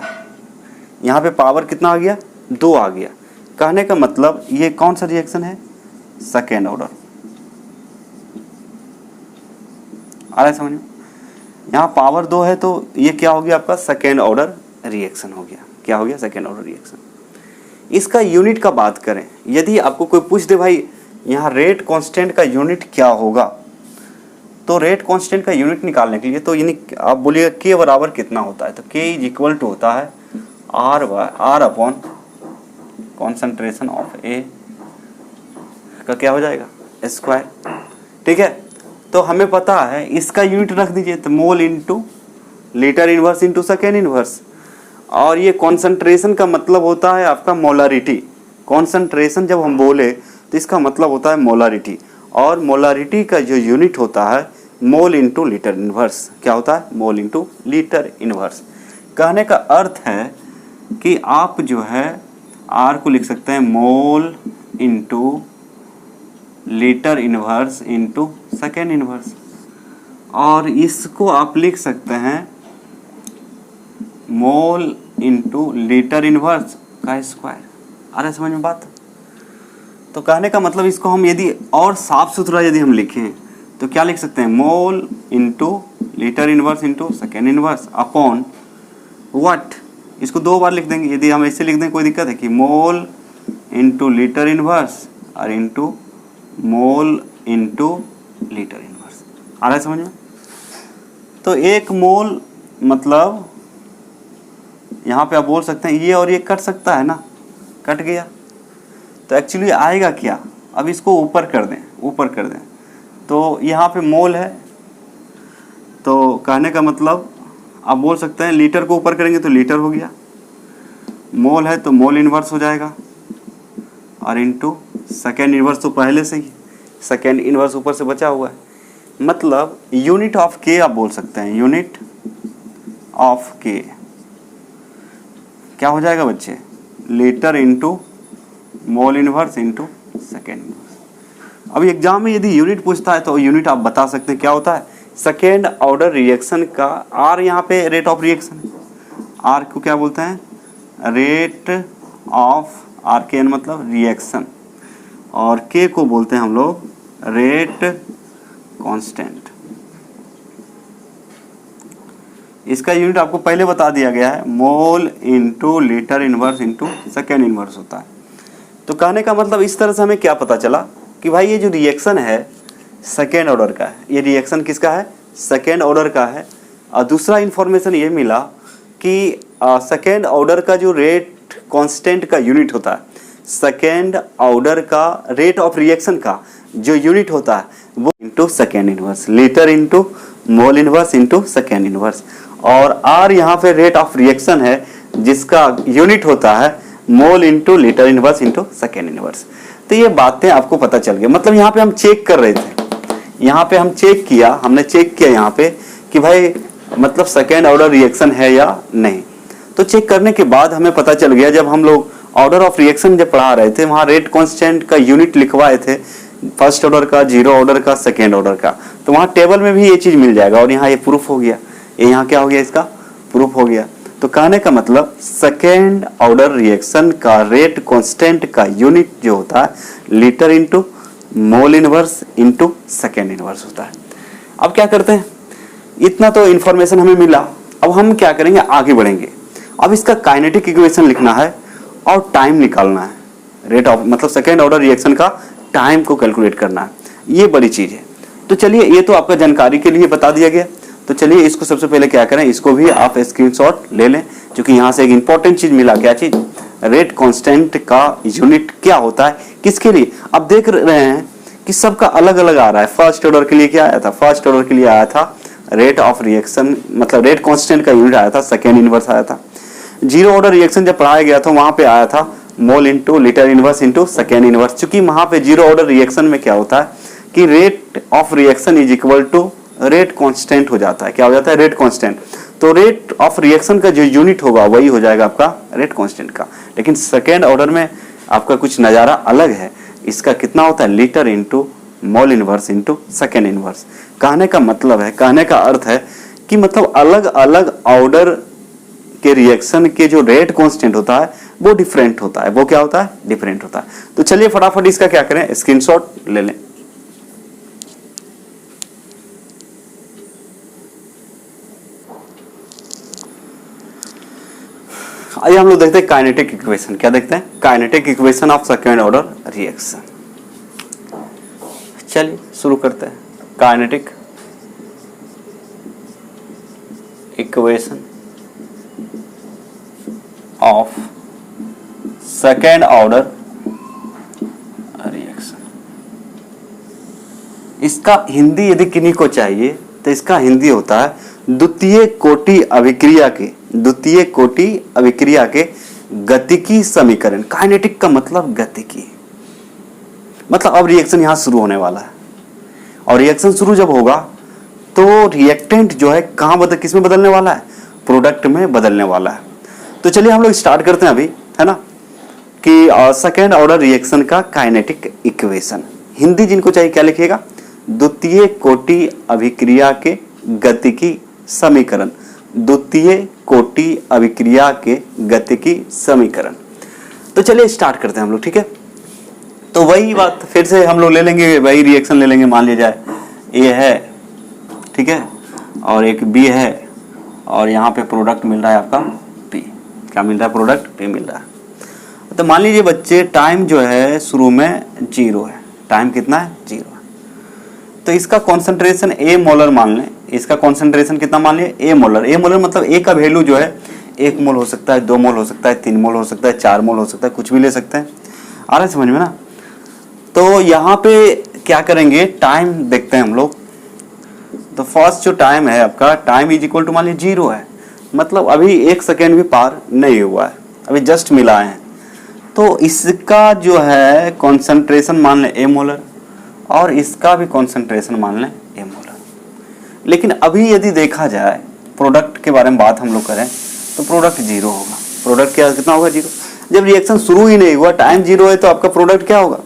यहाँ पे पावर कितना आ गया, 2 आ गया। कहने का मतलब ये कौन सा रिएक्शन है, सेकेंड ऑर्डर। आ रहा है समझ में? यहाँ पावर 2 है तो ये क्या हो गया आपका, सेकेंड ऑर्डर रिएक्शन हो गया। क्या हो गया, सेकेंड ऑर्डर रिएक्शन। इसका यूनिट का बात करें, यदि आपको कोई पूछ दे भाई यहाँ रेट कांस्टेंट का यूनिट क्या होगा, तो रेट कांस्टेंट का यूनिट निकालने के लिए तो यानी आप बोलिएगा के बराबर कितना होता है, तो के इज इक्वल टू होता है आर अपॉन कॉन्सेंट्रेशन ऑफ ए का क्या हो जाएगा, स्क्वायर। ठीक है, तो हमें पता है इसका यूनिट रख दीजिए, तो मोल into litre inverse into second inverse. और ये कॉन्सेंट्रेशन का मतलब होता है आपका मोलारिटी। कॉन्सेंट्रेशन जब हम बोले तो इसका मतलब होता है मोलारिटी, और मोलारिटी का जो यूनिट होता है मोल इंटू लीटर इनवर्स। क्या होता है, मोल इंटू लीटर इनवर्स। कहने का अर्थ है कि आप जो है आर को लिख सकते हैं मोल into litre inverse into second inverse, और इसको आप लिख सकते हैं मोल इंटू लीटर इनवर्स का स्क्वायर। आ रहा है समझ में बात? तो कहने का मतलब इसको हम यदि और साफ सुथरा यदि हम लिखें तो क्या लिख सकते हैं, मोल into litre inverse into second inverse upon what. इसको 2 बार लिख देंगे, यदि हम ऐसे लिख दें कोई दिक्कत है कि मोल इंटू लीटर इनवर्स और into mole into litre inverse. आ रहा है समझ में? तो 1 मोल मतलब यहाँ पे आप बोल सकते हैं ये और ये कट सकता है ना, कट गया, तो एक्चुअली आएगा क्या, अब इसको ऊपर कर दें, ऊपर कर दें तो यहाँ पे मोल है, तो कहने का मतलब आप बोल सकते हैं लीटर को ऊपर करेंगे तो लीटर हो गया, मोल है तो मोल इनवर्स हो जाएगा, और इंटू सेकेंड इनवर्स तो पहले से ही सेकेंड इनवर्स ऊपर से बचा हुआ है। मतलब यूनिट ऑफ के आप बोल सकते हैं, यूनिट ऑफ के क्या हो जाएगा बच्चे, litre into mole inverse into second inverse. अब एग्जाम में यदि यूनिट पूछता है तो यूनिट आप बता सकते हैं क्या होता है, सेकेंड ऑर्डर रिएक्शन का। आर यहाँ पे रेट ऑफ रिएक्शन, आर को क्या बोलते हैं, रेट ऑफ, आर के एन मतलब रिएक्शन, और के को बोलते हैं हम लोग रेट कांस्टेंट। इसका यूनिट आपको पहले बता दिया गया है, मोल into litre inverse into second inverse होता है। तो कहने का मतलब इस तरह से हमें क्या पता चला कि भाई ये जो रिएक्शन है सेकेंड ऑर्डर का है, ये रिएक्शन किसका है, सेकेंड ऑर्डर का है। और दूसरा इंफॉर्मेशन ये मिला कि सेकेंड ऑर्डर का जो रेट कांस्टेंट का यूनिट होता है, सेकेंड ऑर्डर का रेट ऑफ रिएक्शन का जो यूनिट होता है वो into second inverse, litre into mole inverse into second inverse. और आर यहाँ पे रेट ऑफ रिएक्शन है जिसका यूनिट होता है मोल into litre inverse into second inverse. तो ये बातें आपको पता चल गई। मतलब यहाँ पे हम चेक कर रहे थे, यहाँ पे हम चेक किया, हमने चेक किया यहाँ पे कि भाई मतलब सेकेंड ऑर्डर रिएक्शन है या नहीं। तो चेक करने के बाद हमें पता चल गया, जब हम लोग ऑर्डर ऑफ रिएक्शन जब पढ़ा रहे थे वहाँ रेट कांस्टेंट का यूनिट लिखवाए थे, फर्स्ट ऑर्डर का, जीरो ऑर्डर का, सेकेंड ऑर्डर का, तो वहाँ टेबल में भी ये चीज़ मिल जाएगा। और यहाँ ये प्रूफ हो गया, ये यहाँ क्या हो गया, इसका प्रूफ हो गया। तो कहने का मतलब सेकेंड ऑर्डर रिएक्शन का रेट कांस्टेंट का यूनिट जो होता है litre into mole inverse into second inverse होता है। अब क्या करते हैं, इतना तो इन्फॉर्मेशन हमें मिला, अब हम क्या करेंगे, आगे बढ़ेंगे। अब इसका काइनेटिक इक्वेशन लिखना है और टाइम निकालना है, रेट ऑफ मतलब सेकेंड ऑर्डर रिएक्शन का टाइम को कैलकुलेट करना है, ये बड़ी चीज है। तो चलिए, ये तो आपका जानकारी के लिए बता दिया गया। तो चलिए इसको सबसे पहले क्या करें, इसको भी आप स्क्रीनशॉट ले लें, क्योंकि यहाँ से एक इंपॉर्टेंट चीज मिला। क्या चीज, रेट कांस्टेंट का यूनिट क्या होता है, किसके लिए। अब देख रहे हैं कि सबका अलग अलग आ रहा है। फर्स्ट ऑर्डर के लिए क्या आया था, फर्स्ट ऑर्डर के लिए आया था रेट ऑफ रिएक्शन मतलब रेट कांस्टेंट का यूनिट आया था, सेकेंड इनवर्स आया था। जीरो ऑर्डर रिएक्शन जब पढ़ाया गया था वहां पे आया था मोल into litre inverse into second inverse. चूंकि वहां पे जीरो ऑर्डर रिएक्शन में क्या होता है कि rate of reaction is equal to rate constant हो जाता है। क्या हो जाता है, रेट कांस्टेंट। तो रेट ऑफ रिएक्शन का जो यूनिट होगा वही हो जाएगा आपका रेट कांस्टेंट का। लेकिन सेकेंड ऑर्डर में आपका कुछ नज़ारा अलग है। इसका कितना होता है, litre into mole inverse into second inverse. कहने का मतलब है, कहने का अर्थ है कि मतलब अलग अलग ऑर्डर के रिएक्शन के जो रेट कांस्टेंट होता है वो डिफरेंट होता है। वो क्या होता है? डिफरेंट होता है। तो चलिए फटाफट इसका क्या करें, स्क्रीनशॉट ले लें। आइए हम लोग देखते हैं काइनेटिक इक्वेशन। क्या देखते हैं? Kinetic equation of second order reaction. चलिए शुरू करते हैं। Kinetic equation of second order reaction. इसका हिंदी यदि किन्हीं को चाहिए तो इसका हिंदी होता है द्वितीय कोटि अभिक्रिया के, द्वितीय कोटि अभिक्रिया के गतिकी समीकरण। काइनेटिक का मतलब गतिकी, मतलब अब रिएक्शन यहां शुरू होने वाला है और रिएक्शन शुरू जब होगा तो रिएक्टेंट जो है कहां किस में बदलने वाला है? प्रोडक्ट में बदलने वाला है। तो चलिए हम लोग स्टार्ट करते हैं अभी, है ना, कि सेकेंड ऑर्डर रिएक्शन का काइनेटिक इक्वेशन। हिंदी जिनको चाहिए क्या लिखिएगा? द्वितीय कोटि अभिक्रिया के गतिकी समीकरण, द्वितीय कोटि अभिक्रिया के गतिकी समीकरण। तो चलिए स्टार्ट करते हैं हम लोग, ठीक है। तो वही बात फिर से हम लोग ले लेंगे, वही रिएक्शन ले लेंगे। मान लिया जाए ए है, ठीक है, और एक बी है और यहाँ पे प्रोडक्ट मिल रहा है आपका पी। क्या मिल रहा है? प्रोडक्ट पी मिल रहा है। तो मान लीजिए बच्चे टाइम जो है शुरू में 0 है। टाइम कितना है? 0 है। तो इसका कॉन्सेंट्रेशन ए मोलर मान लें। इसका कॉन्सेंट्रेशन कितना मान लिया? ए मोलर। ए मोलर मतलब ए का वैल्यू जो है 1 मोल हो सकता है, 2 मोल हो सकता है, 3 मोल हो सकता है, 4 मोल हो सकता है, कुछ भी ले सकते हैं। आ रहा है समझ में ना? तो यहाँ पे क्या करेंगे, टाइम देखते हैं हम लोग। तो फर्स्ट जो टाइम है आपका, टाइम इज इक्वल टू मान लीजिए 0 है, मतलब अभी 1 सेकेंड भी पार नहीं हुआ है, अभी जस्ट मिला है। तो इसका जो है कॉन्सेंट्रेशन मान लें ए मोलर और इसका भी कॉन्सेंट्रेशन मान लें ए मोलर। लेकिन अभी यदि देखा जाए प्रोडक्ट के बारे में बात हम लोग करें तो प्रोडक्ट 0 होगा। प्रोडक्ट क्या कितना होगा? 0। जब रिएक्शन शुरू ही नहीं हुआ, टाइम 0 है, तो आपका प्रोडक्ट क्या होगा?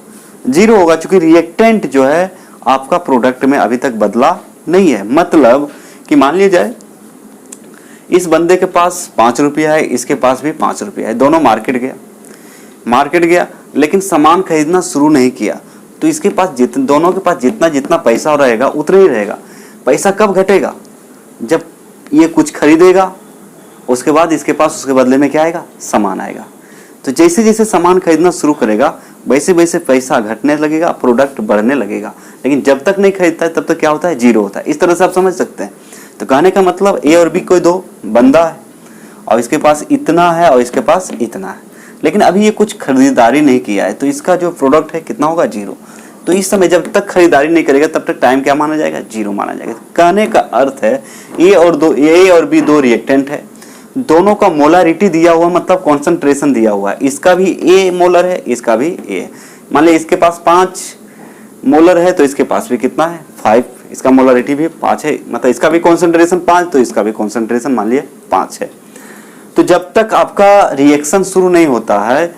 0 होगा, क्योंकि रिएक्टेंट जो है आपका प्रोडक्ट में अभी तक बदला नहीं है। मतलब कि मान लिया जाए इस बंदे के पास 5 रुपया है, इसके पास भी 5 रुपया है, दोनों मार्केट गया लेकिन सामान खरीदना शुरू नहीं किया। तो इसके पास दोनों के पास जितना जितना पैसा रहेगा उतना ही रहेगा। पैसा कब घटेगा? जब ये कुछ खरीदेगा, उसके बाद इसके पास उसके बदले में क्या आएगा? सामान आएगा। तो जैसे जैसे सामान खरीदना शुरू करेगा वैसे वैसे पैसा घटने लगेगा, प्रोडक्ट बढ़ने लगेगा। लेकिन जब तक नहीं खरीदता है तब तक क्या होता है? 0 होता है। इस तरह से आप समझ सकते हैं। तो कहने का मतलब ए और बी कोई 2 बंदा है और इसके पास इतना है और इसके पास इतना है, लेकिन अभी ये कुछ खरीदारी नहीं किया है, तो इसका जो प्रोडक्ट है कितना होगा? 0। तो इस समय जब तक खरीदारी नहीं करेगा तब तक टाइम क्या माना जाएगा? 0 माना जाएगा। कहने का अर्थ है ए और बी 2 रिएक्टेंट है, दोनों का मोलारिटी दिया हुआ, मतलब कॉन्सेंट्रेशन दिया हुआ है। इसका भी ए मोलर है, इसका भी ए है। मान लिया इसके पास 5 मोलर है तो इसके पास भी कितना है? 5। इसका मोलारिटी भी 5 है, मतलब इसका भी कॉन्सेंट्रेशन 5 तो इसका भी कॉन्सेंट्रेशन मान लिया 5 है। तो जब तक आपका रिएक्शन शुरू नहीं होता है,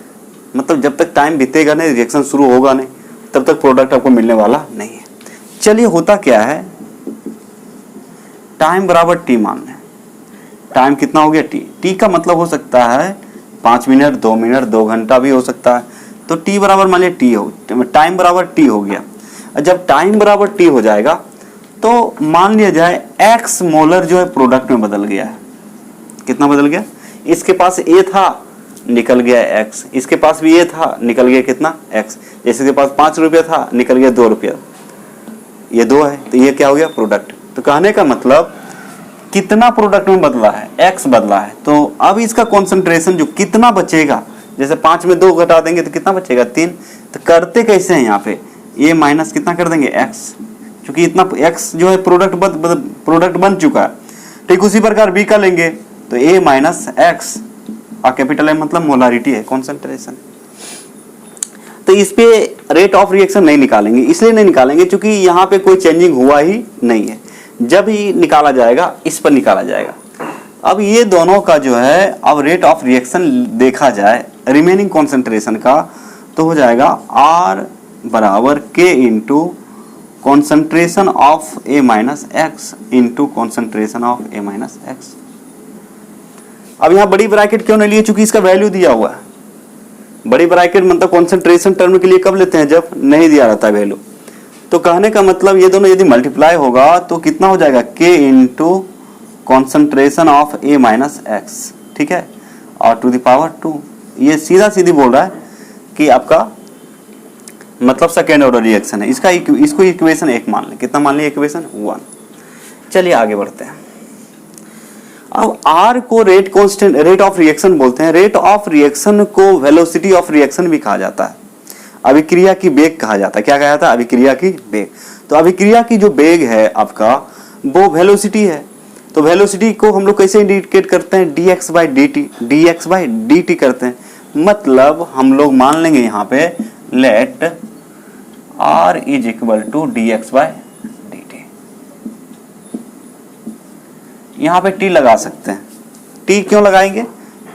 मतलब जब तक टाइम बीतेगा नहीं, रिएक्शन शुरू होगा नहीं, तब तक प्रोडक्ट आपको मिलने वाला नहीं है। चलिए होता क्या है, टाइम बराबर टी मान लें। टाइम कितना हो गया? टी। टी का मतलब हो सकता है 5 मिनट, 2 मिनट, 2 घंटा भी हो सकता है। तो टी बराबर मान लिया टी हो, टाइम बराबर टी हो गया। जब टाइम बराबर टी हो जाएगा तो मान लिया जाए एक्स मोलर जो है प्रोडक्ट में बदल गया है। कितना बदल गया? इसके पास ए था, निकल गया एक्स। इसके पास भी ए था, निकल गया कितना? एक्स। जैसे के पास 5 रुपया था, निकल गया 2 रुपया। ये 2 है तो ये क्या हो गया? प्रोडक्ट। तो कहने का मतलब कितना प्रोडक्ट में बदला है? एक्स बदला है। तो अब इसका कॉन्सेंट्रेशन जो कितना बचेगा, जैसे 5 में 2 घटा देंगे तो कितना बचेगा? 3। तो करते कैसे हैं यहाँ पे? ए माइनस कितना कर देंगे? एक्स, क्योंकि इतना एक्स जो है प्रोडक्ट बन चुका है। ठीक उसी प्रकार बी का लेंगे तो ए माइनस एक्स, और कैपिटल एम मतलब मोलारिटी है, कॉन्सेंट्रेशन। तो इस पे रेट ऑफ रिएक्शन नहीं निकालेंगे, इसलिए नहीं निकालेंगे क्योंकि यहाँ पे कोई चेंजिंग हुआ ही नहीं है। जब ही निकाला जाएगा इस पर निकाला जाएगा। अब ये दोनों का जो है, अब रेट ऑफ रिएक्शन देखा जाए रिमेनिंग कॉन्सेंट्रेशन का, तो हो जाएगा R बराबर K into concentration of A minus x into concentration of A minus x. अब यहाँ बड़ी ब्रैकेट क्यों नहीं लिए, चूंकि इसका वैल्यू दिया हुआ है। बड़ी ब्रैकेट मतलब कॉन्सेंट्रेशन टर्म के लिए कब लेते हैं, जब नहीं दिया रहता वैल्यू। तो कहने का मतलब ये दोनों यदि मल्टीप्लाई होगा तो कितना हो जाएगा, k into concentration of a minus x, ठीक है, और टू द पावर 2। ये सीधा सीधी बोल रहा है कि आपका मतलब सेकेंड ऑर्डर रिएक्शन है। इसको इक्वेशन 1 मान लें। कितना मान लिया, इक्वेशन 1। चलिए आगे बढ़ते हैं। अब R को रेट ऑफ रिएक्शन बोलते हैं। रेट ऑफ रिएक्शन को वेलोसिटी ऑफ रिएक्शन भी कहा जाता है, अभिक्रिया की वेग कहा जाता है। क्या कहा जाता है, अभिक्रिया की वेग। तो अभिक्रिया की जो वेग है आपका, वो वेलोसिटी है। तो वेलोसिटी को हम लोग कैसे इंडिकेट करते हैं, dx बाई dt करते हैं। मतलब हम लोग मान लेंगे यहाँ पे let r is equal to dx by dt। यहाँ पे t लगा सकते हैं। t क्यों लगाएंगे,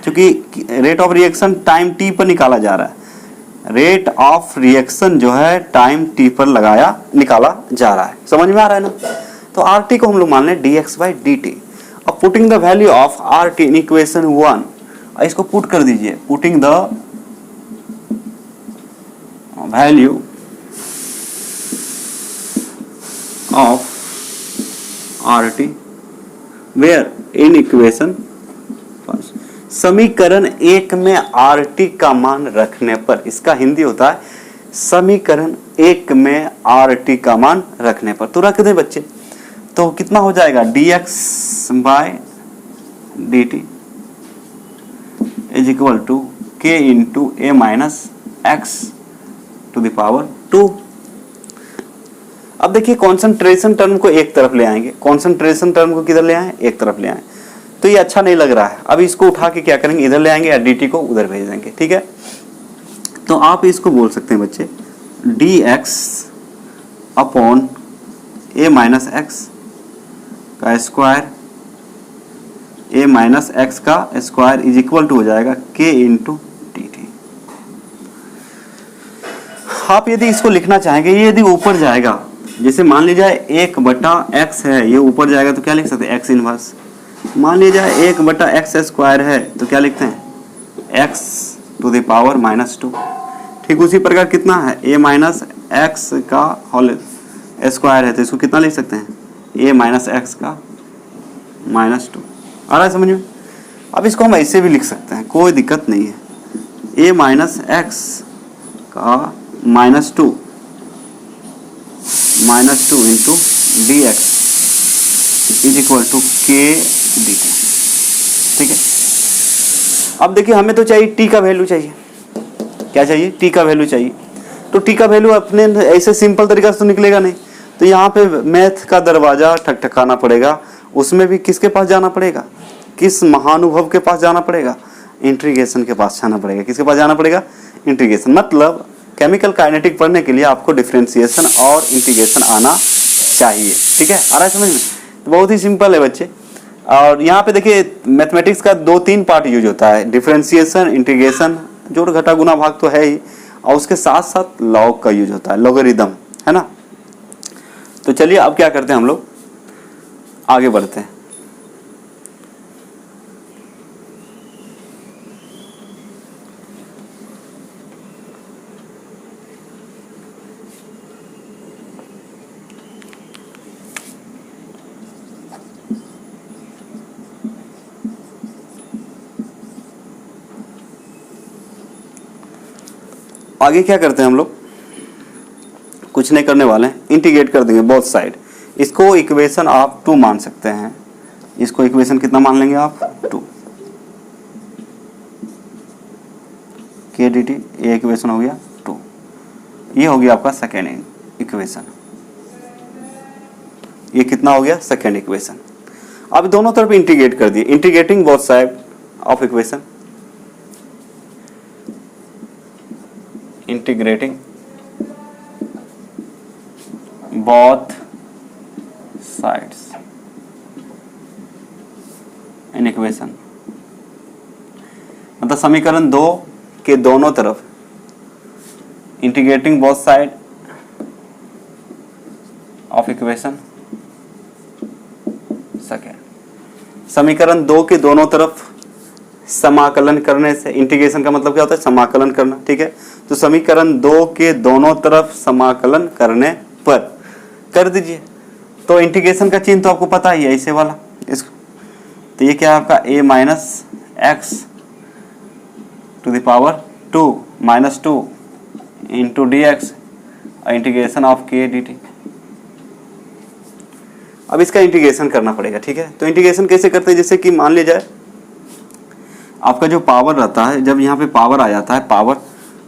क्योंकि rate of reaction time t पर निकाला जा रहा है। रेट ऑफ रिएक्शन जो है टाइम t पर निकाला जा रहा है। समझ में आ रहा है ना। तो RT को हम लोग मान लें dx बाई dt। अब putting the value of RT in equation 1, इसको पुट कर दीजिए। Putting the value of RT where in equation first. समीकरण 1 में RT का मान रखने पर, इसका हिंदी होता है समीकरण 1 में RT का मान रखने पर। तो रख दे बच्चे, तो कितना हो जाएगा, dx by dt is equal to k into a minus x to the power 2। अब देखिए कॉन्सेंट्रेशन टर्म को एक तरफ ले आएंगे। कॉन्सेंट्रेशन टर्म को किधर ले आए, एक तरफ ले आए। तो ये अच्छा नहीं लग रहा है। अब इसको उठा के क्या करेंगे, इधर ले आएंगे या dt को उधर भेज देंगे, ठीक है। तो आप इसको बोल सकते हैं बच्चे dx upon a minus x का स्क्वायर, a माइनस एक्स का स्क्वायर इज इक्वल टू हो जाएगा k इंटू dt। आप यदि इसको लिखना चाहेंगे, ये यदि ऊपर जाएगा, जैसे मान लीजिए 1/x है, ये ऊपर जाएगा तो क्या लिख सकते हैं, x इनवर्स। मान लीजिए 1/x स्क्वायर है तो क्या लिखते हैं, x टू द पावर -2। ठीक उसी प्रकार कितना है, a माइनस एक्स का होल स्क्वायर है तो इसको कितना लिख सकते हैं, a माइनस एक्स का -2। आ रहा है समझ में। अब इसको हम ऐसे भी लिख सकते हैं, कोई दिक्कत नहीं है। a माइनस एक्स का -2 into dx is equal to k dt। ठीक है। अब देखिए हमें तो चाहिए t का वैल्यू चाहिए। क्या चाहिए, t का वैल्यू चाहिए। तो t का वैल्यू अपने ऐसे सिंपल तरीका से तो निकलेगा नहीं। तो यहाँ पे मैथ का दरवाजा ठकठकाना पड़ेगा। उसमें भी किसके पास जाना पड़ेगा, किस महानुभव के पास जाना पड़ेगा, इंटीग्रेशन के पास जाना पड़ेगा। किसके पास जाना पड़ेगा, इंटीग्रेशन। मतलब केमिकल काइनेटिक पढ़ने के लिए आपको डिफरेंशिएशन और इंटीग्रेशन आना चाहिए। ठीक है, आ रहा है समझ में। तो बहुत ही सिंपल है बच्चे। और यहाँ पे देखिए मैथमेटिक्स का 2-3 पार्ट यूज होता है, डिफरेंशिएशन, इंटीग्रेशन, जोड़ घटा गुना भाग तो है ही, और उसके साथ साथ लॉग का यूज होता है, लॉगरिदम, है ना। तो चलिए अब क्या करते हैं, हम लोग आगे बढ़ते हैं। आगे क्या करते हैं हम लोग, कुछ नहीं करने वाले हैं, इंटीग्रेट कर देंगे बोथ साइड। इसको इक्वेशन आप 2 मान सकते हैं। इसको इक्वेशन कितना मान लेंगे आप, 2 k dt। ये इक्वेशन हो गया 2। ये हो गया आपका सेकेंड इक्वेशन। ये कितना हो गया, सेकेंड इक्वेशन। अब दोनों तरफ इंटीग्रेट कर दिए, integrating both side of equation, integrating both sides in equation। मतलब समीकरण 2 के दोनों तरफ integrating both side of equation second. समीकरण 2 के दोनों तरफ समाकलन करने से। इंटीग्रेशन का मतलब क्या होता है? समाकलन करना, ठीक है। तो समीकरण 2 के दोनों तरफ समाकलन करने पर कर दीजिए। तो इंटीग्रेशन का चिन्ह तो आपको पता ही है, ऐसे वाला इसको। तो ये क्या है आपका a minus x to the power 2 minus 2 into d x integration of k d t. अब इसका इंटीग्रेशन करना पड़ेगा, ठीक है। तो इंटीग्रेशन कैसे करते हैं? जैसे कि मान लिया जाए आपका जो पावर रहता है, जब यहाँ पे पावर आ जाता है पावर,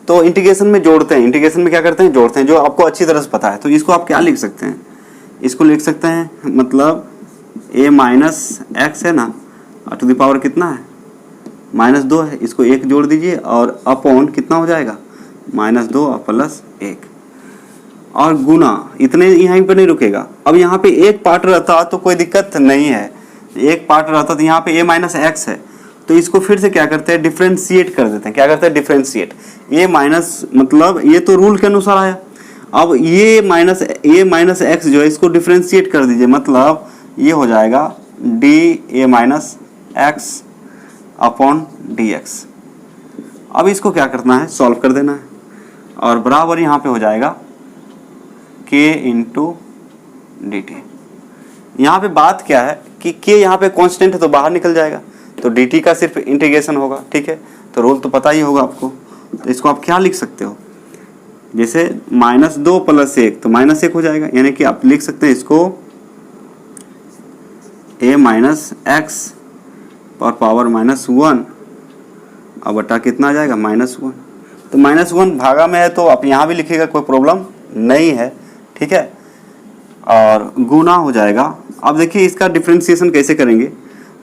तो इंटीग्रेशन में जोड़ते हैं। इंटीग्रेशन में क्या करते हैं? जोड़ते हैं, जो आपको अच्छी तरह से पता है। तो इसको आप क्या लिख सकते हैं? इसको लिख सकते हैं मतलब a माइनस एक्स है ना, और टू द पावर कितना है? माइनस 2 है। इसको 1 जोड़ दीजिए और अपॉन कितना हो जाएगा? माइनस 2 और प्लस 1 और गुना। इतने यहाँ पर नहीं रुकेगा। अब यहाँ पे एक पार्ट रहता तो कोई दिक्कत नहीं है, एक पार्ट रहता तो यहाँ पे a माइनस एक्स है, तो इसको फिर से क्या करते हैं? डिफ्रेंशिएट कर देते हैं। क्या करते हैं? डिफ्रेंशिएट। a माइनस मतलब ये तो रूल के अनुसार आया। अब ये माइनस a माइनस एक्स जो है इसको डिफ्रेंशिएट कर दीजिए, मतलब ये हो जाएगा D A minus x upon D x. अब इसको क्या करना है? सॉल्व कर देना है, और बराबर यहाँ पे हो जाएगा k इंटू डी टी। यहाँ पे बात क्या है कि k यहाँ पे कांस्टेंट है तो बाहर निकल जाएगा, तो dt का सिर्फ इंटीग्रेशन होगा, ठीक है। तो रूल तो पता ही होगा आपको। तो इसको आप क्या लिख सकते हो? जैसे माइनस 2 प्लस 1 तो माइनस 1 हो जाएगा, यानी कि आप लिख सकते हैं इसको a माइनस एक्स और पावर माइनस 1 और बटा कितना आ जाएगा? माइनस 1। तो माइनस 1 भागा में है तो आप यहाँ भी लिखिएगा, कोई प्रॉब्लम नहीं है, ठीक है। और गुना हो जाएगा। अब देखिए इसका डिफ्रेंशिएशन कैसे करेंगे?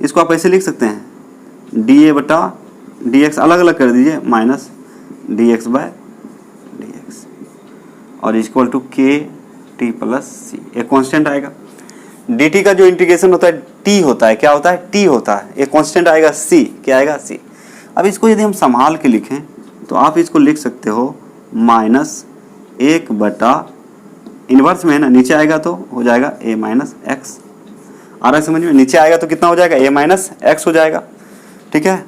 इसको आप ऐसे लिख सकते हैं डी ए बटा डी एक्स, अलग अलग कर दीजिए, minus d x by d x और equal to k t plus c. एक कांस्टेंट आएगा। डी टी का जो इंटीग्रेशन होता है टी होता है, क्या होता है? टी होता है। एक कांस्टेंट आएगा सी, क्या आएगा? सी। अब इसको यदि हम संभाल के लिखें तो आप इसको लिख सकते हो माइनस 1 बटा, इनवर्स में है ना, नीचे आएगा तो हो जाएगा a माइनस एक्स। आ रहा है समझ में? नीचे आएगा तो कितना हो जाएगा? a माइनस एक्स हो जाएगा, ठीक है।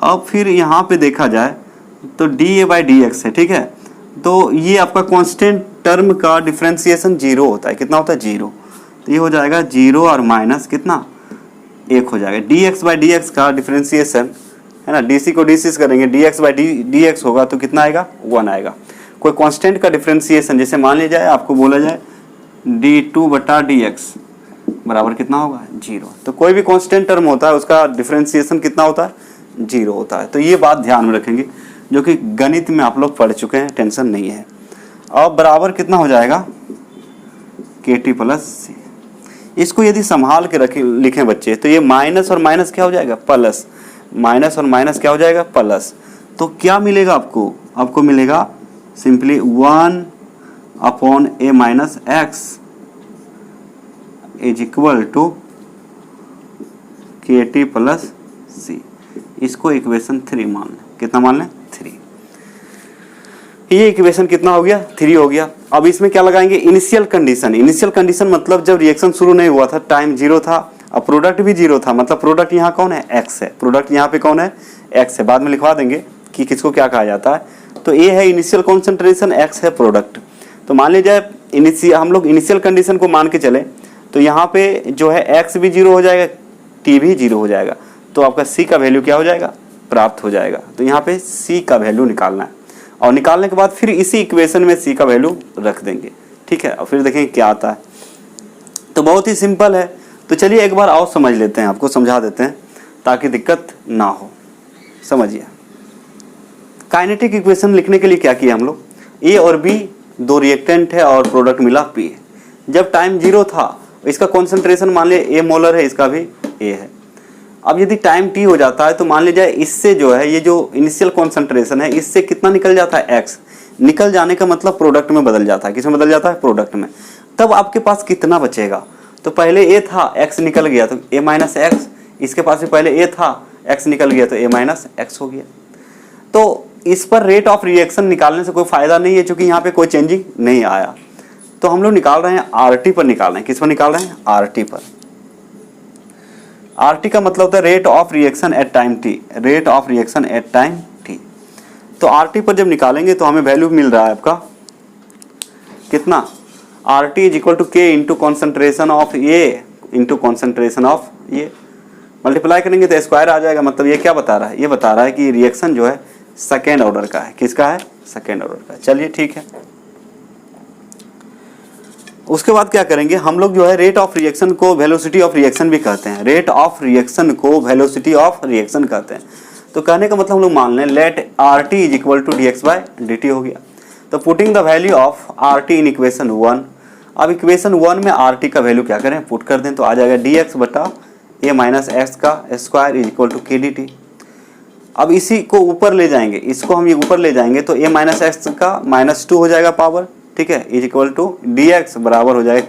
अब फिर यहाँ पे देखा जाए तो D A by D x है, ठीक है। तो ये आपका कांस्टेंट टर्म का डिफ्रेंशिएशन 0 होता है। कितना होता है? 0। तो ये हो जाएगा 0 और माइनस कितना? 1 हो जाएगा। D x by D x का डिफ्रेंशिएशन है ना, डी सी को डी सी करेंगे, D x by D x होगा तो कितना आएगा? 1 आएगा। कोई कांस्टेंट का डिफरेंशिएशन, जैसे मान लिया जाए आपको बोला जाए d2 बटा dx बराबर कितना होगा? 0। तो कोई भी कांस्टेंट टर्म होता है उसका डिफरेंशिएशन कितना होता है? 0 होता है। तो ये बात ध्यान में रखेंगे, जो कि गणित में आप लोग पढ़ चुके हैं, टेंशन नहीं है। अब बराबर कितना हो जाएगा? kt plus c. इसको यदि संभाल के रखें लिखें बच्चे तो ये माइनस और माइनस क्या हो जाएगा? प्लस। माइनस और माइनस क्या हो जाएगा? प्लस। तो क्या मिलेगा आपको? आपको मिलेगा simply 1 upon a minus x is equal to k t plus c. इसको इक्वेशन 3 मान लें। कितना मान लें? 3। ये इक्वेशन कितना हो गया? 3 हो गया। अब इसमें क्या लगाएंगे? Initial condition. इनिशियल कंडीशन मतलब जब रिएक्शन शुरू नहीं हुआ था, टाइम 0 था, अब प्रोडक्ट भी 0 था, मतलब प्रोडक्ट यहाँ कौन है? x है। प्रोडक्ट यहाँ पे कौन है? x है। बाद में लिखवा देंगे कि किसको क्या कहा जाता है। तो a है इनिशियल कॉन्सेंट्रेशन, x है प्रोडक्ट। तो मान लीजिए हम लोग इनिशियल कंडीशन को मान के चले तो यहाँ पे जो है x भी 0 हो जाएगा, t भी 0 हो जाएगा, तो आपका c का वैल्यू क्या हो जाएगा? प्राप्त हो जाएगा। तो यहाँ पे c का वैल्यू निकालना है, और निकालने के बाद फिर इसी इक्वेशन में c का वैल्यू रख देंगे, ठीक है। और फिर देखेंगे क्या आता है। तो बहुत ही सिंपल है। तो चलिए एक बार और समझ लेते हैं, आपको समझा देते हैं ताकि दिक्कत ना हो। समझिए, काइनेटिक इक्वेशन लिखने के लिए क्या किया हम लोग? ए और बी दो रिएक्टेंट है और प्रोडक्ट मिला पी है। जब टाइम 0 था, इसका कॉन्सेंट्रेशन मान लिया ए मोलर है, इसका भी ए है। अब यदि टाइम टी हो जाता है तो मान लीजिए इससे जो है ये जो इनिशियल कॉन्सेंट्रेशन है इससे कितना निकल जाता है? एक्स। निकल जाने का मतलब प्रोडक्ट में बदल जाता है। किसमें बदल जाता है? प्रोडक्ट में। तब आपके पास कितना बचेगा? तो पहले ए था, एक्स निकल गया तो ए माइनस एक्स। इसके पास भी पहले ए था, एक्स निकल गया तो ए माइनस एक्स हो गया। तो इस पर रेट ऑफ रिएक्शन निकालने से कोई फायदा नहीं है, क्योंकि यहाँ पे कोई चेंजिंग नहीं आया। तो हम लोग निकाल रहे हैं आरटी पर निकाल रहे हैं। किस पर निकाल रहे हैं? आरटी पर। RT का मतलब होता है rate of reaction at time t, rate of reaction at time t। तो RT पर जब निकालेंगे तो हमें वैल्यू मिल रहा है आपका कितना, RT is equal to K into concentration of A into concentration of ये, मल्टीप्लाई करेंगे तो स्क्वायर आ जाएगा। मतलब ये क्या बता रहा है, ये बता रहा है कि रिएक्शन जो है सेकेंड ऑर्डर का है। किसका है, सेकेंड ऑर्डर का। चलिए ठीक है, उसके बाद क्या करेंगे हम लोग जो है रेट ऑफ रिएक्शन को वेलोसिटी ऑफ रिएक्शन भी कहते हैं, रेट ऑफ रिएक्शन को वेलोसिटी ऑफ रिएक्शन कहते हैं। तो कहने का मतलब हम लोग मान लें let RT is equal to dx/dt हो गया। तो putting the value of RT in equation 1, अब इक्वेशन 1 में RT का वैल्यू क्या करें, पुट कर दें तो आ जाएगा dx/a माइनस एक्स का square is equal to kdt। अब इसी को ऊपर ले जाएंगे, इसको हम ये ऊपर ले जाएंगे तो a माइनस एक्स का -2 हो जाएगा पावर, ठीक है, इज इक्वल टू dx बराबर हो जाएगा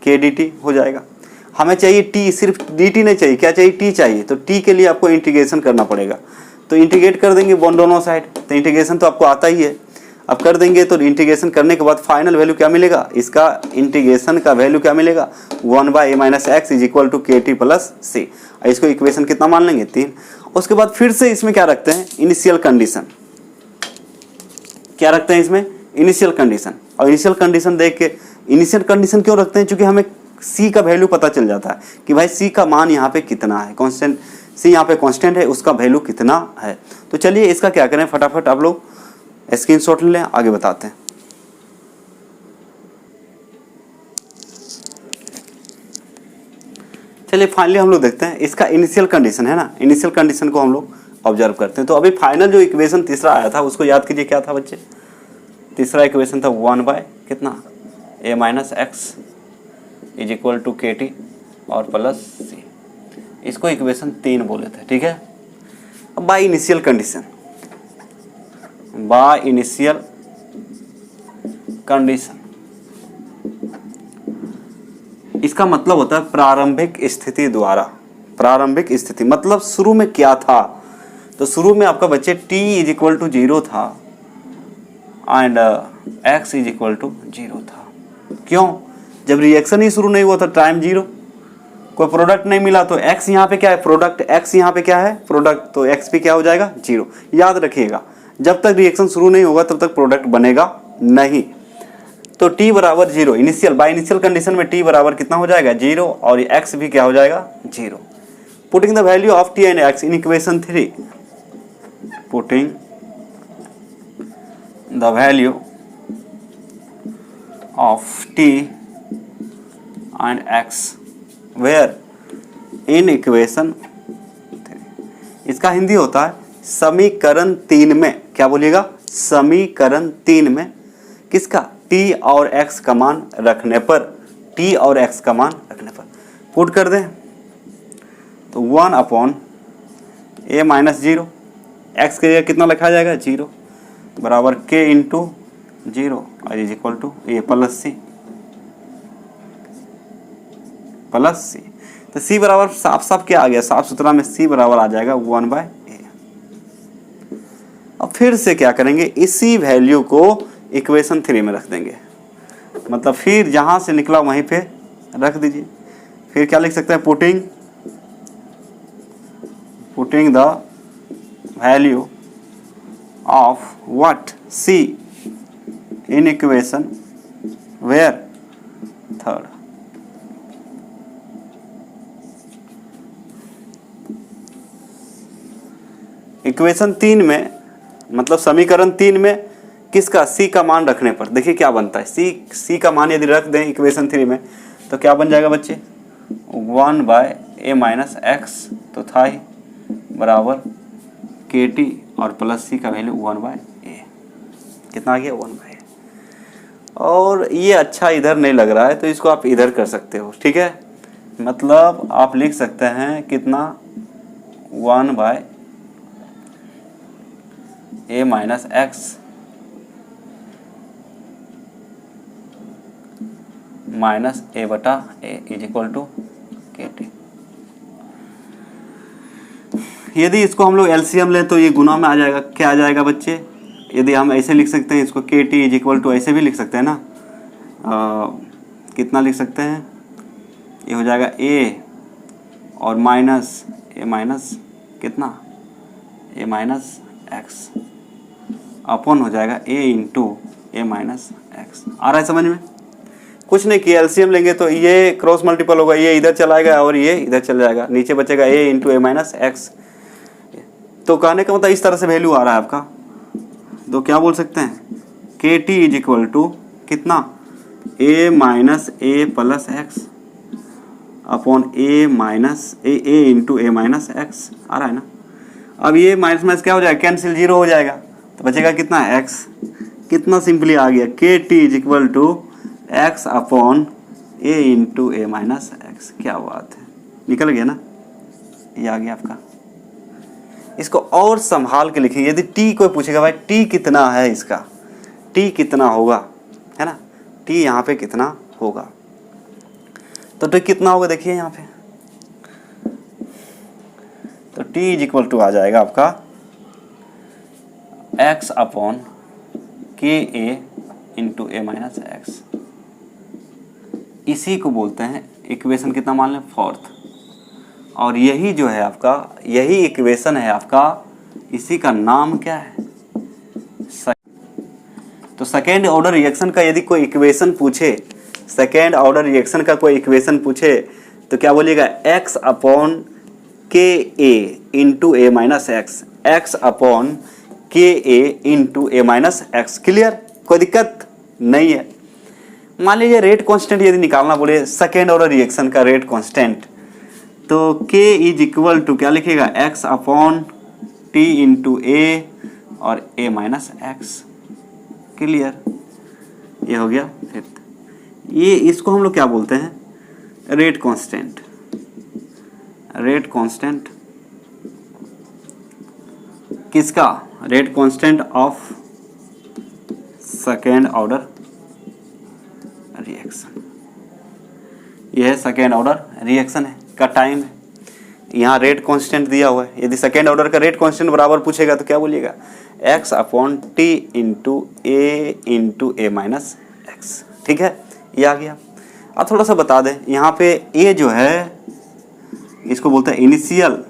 kdt हो जाएगा। हमें चाहिए t, सिर्फ dt नहीं चाहिए, क्या चाहिए, t चाहिए। तो t के लिए आपको इंटीग्रेशन करना पड़ेगा, तो इंटीग्रेट कर देंगे दोनों साइड। तो इंटीग्रेशन तो आपको आता ही है, अब कर देंगे तो इंटीग्रेशन करने के बाद फाइनल वैल्यू क्या मिलेगा, इसका इंटीग्रेशन का वैल्यू क्या मिलेगा, 1/a minus x is equal to kt plus c। इसको इक्वेशन कितना मान लेंगे, 3। उसके बाद फिर से इसमें क्या रखते हैं, इनिशियल कंडीशन। क्या रखते हैं इसमें, इनिशियल कंडीशन। और इनिशियल कंडीशन देख के, इनिशियल कंडीशन क्यों रखते हैं, क्योंकि हमें c का वैल्यू पता चल जाता है कि भाई c का मान यहाँ पे कितना है, कांस्टेंट c यहाँ पे कांस्टेंट है, उसका वैल्यू कितना है। तो चलिए इसका क्या करें, फटाफट आप लोग स्क्रीनशॉट ले लें, आगे बताते हैं। चलिए फाइनली हम लोग देखते हैं इसका इनिशियल कंडीशन है ना, इनिशियल कंडीशन को हम लोग ऑब्जर्व करते हैं। तो अभी फाइनल जो इक्वेशन तीसरा आया था उसको याद कीजिए, क्या था बच्चे, तीसरा इक्वेशन था 1 कितना a minus x is equal to kt और प्लस c। इसको इक्वेशन 3 बोले थे, ठीक है। अब by initial condition, by initial condition इसका मतलब होता है प्रारंभिक स्थिति द्वारा। प्रारंभिक स्थिति मतलब शुरू में क्या था, तो शुरू में आपका बच्चे t इज इक्वल टू 0 था and x is equal to 0 था। क्यों, जब रिएक्शन ही शुरू नहीं हुआ था, टाइम 0, कोई प्रोडक्ट नहीं मिला, तो x यहाँ पे क्या है, प्रोडक्ट, x यहाँ पे क्या है, प्रोडक्ट, तो x भी क्या हो जाएगा, 0। याद रखिएगा, जब तक रिएक्शन शुरू नहीं होगा तब तक प्रोडक्ट बनेगा नहीं। तो t बराबर 0, इनिशियल, बाय इनिशियल कंडीशन में t बराबर कितना हो जाएगा, 0, और x भी क्या हो जाएगा, 0। Putting the value of t and x in equation 3, putting the value of t and x where in equation 3। इसका हिंदी होता है समीकरण 3 में, क्या बोलिएगा, समीकरण 3 में किसका, t और x का मान रखने पर, t और x का मान रखने पर पुट कर दें तो 1/a माइनस 0, x के लिए कितना लिखा जाएगा, 0 बराबर k इंटू 0 और is equal to a plus c। तो c बराबर साफ साफ क्या आ गया, साफ सुथरा में c बराबर आ जाएगा 1/a। अब फिर से क्या करेंगे, इसी वैल्यू को इक्वेशन 3 में रख देंगे, मतलब फिर जहां से निकला वहीं पे रख दीजिए। फिर क्या लिख सकते हैं, putting the value of what, c in equation where 3। Equation 3 में, मतलब समीकरण 3 में किसका, c का मान रखने पर देखिए क्या बनता है, c का मान यदि रख दें इक्वेशन 3 में तो क्या बन जाएगा बच्चे, 1/a माइनस एक्स तो था ही बराबर kt और प्लस c का वैल्यू 1/a, कितना आ गया, 1/a। और ये अच्छा इधर नहीं लग रहा है तो इसको आप इधर कर सकते हो, ठीक है। मतलब आप लिख सकते हैं कितना, 1/a minus x minus a/a is equal to kt। यदि इसको हम लोग एलसीएम लें तो ये गुना में आ जाएगा, क्या आ जाएगा बच्चे, यदि हम ऐसे लिख सकते हैं इसको kt इज इक्वल टू, ऐसे भी लिख सकते हैं ना, कितना लिख सकते हैं, ये हो जाएगा a और माइनस ए माइनस कितना, ए माइनस एक्स अपॉन हो जाएगा ए इंटू ए माइनस एक्स। आ रहा है समझ में? कुछ नहीं किया, एलसीएम लेंगे तो ये क्रॉस मल्टीपल होगा, ये इधर चला जाएगा और ये इधर चला जाएगा, नीचे बचेगा ए इंटू ए माइनस एक्स। तो कहने का मतलब इस तरह से वैल्यू आ रहा है आपका। तो क्या बोल सकते हैं, के टी इज इक्वल टू कितना, ए minus A plus x upon A minus A into a minus x. आ रहा है ना? अब ये माइनस माइनस क्या हो जाएगा, कैंसिल, जीरो हो जाएगा, तो बचेगा कितना, एक्स। कितना सिंपली आ गया, k t is equal to x upon a into a minus x. क्या बात है, निकल गया ना, ये आ गया आपका। इसको और संभाल के लिखेंगे, यदि टी कोई पूछेगा भाई टी कितना है, इसका टी कितना होगा, है ना, टी यहाँ पे कितना होगा, तो टी कितना होगा देखिए यहाँ पे, तो टी इज इक्वल टू आ जाएगा आपका x upon k a into a minus x. इसी को बोलते हैं इक्वेशन कितना मान लें, फोर्थ। और यही जो है आपका, यही इक्वेशन है आपका, इसी का नाम क्या है, तो सेकेंड ऑर्डर रिएक्शन का यदि कोई इक्वेशन पूछे, सेकेंड ऑर्डर रिएक्शन का कोई इक्वेशन पूछे तो क्या बोलिएगा, x upon k a into a minus x, x upon k a into a minus x. Clear, कोई दिक्कत नहीं है। मान लीजिए रेट कांस्टेंट यदि निकालना बोले सेकेंड ऑर्डर रिएक्शन का रेट कांस्टेंट, तो k इज इक्वल टू क्या लिखेगा, x अपॉन टी इंटू ए और a माइनस एक्स। क्लियर, ये हो गया फिफ्थ। ये इसको हम लोग क्या बोलते हैं, रेट कांस्टेंट। रेट कांस्टेंट किसका, rate constant of second order reaction. यह है सेकेंड ऑर्डर रिएक्शन है का टाइम है। यहाँ रेट कांस्टेंट दिया हुआ है, यदि सेकेंड ऑर्डर का रेट कांस्टेंट बराबर पूछेगा तो क्या बोलिएगा, x upon T into a minus x. ठीक है, ये आ गया। अब थोड़ा सा बता दें, यहाँ पे ए जो है इसको बोलते हैं इनिशियल,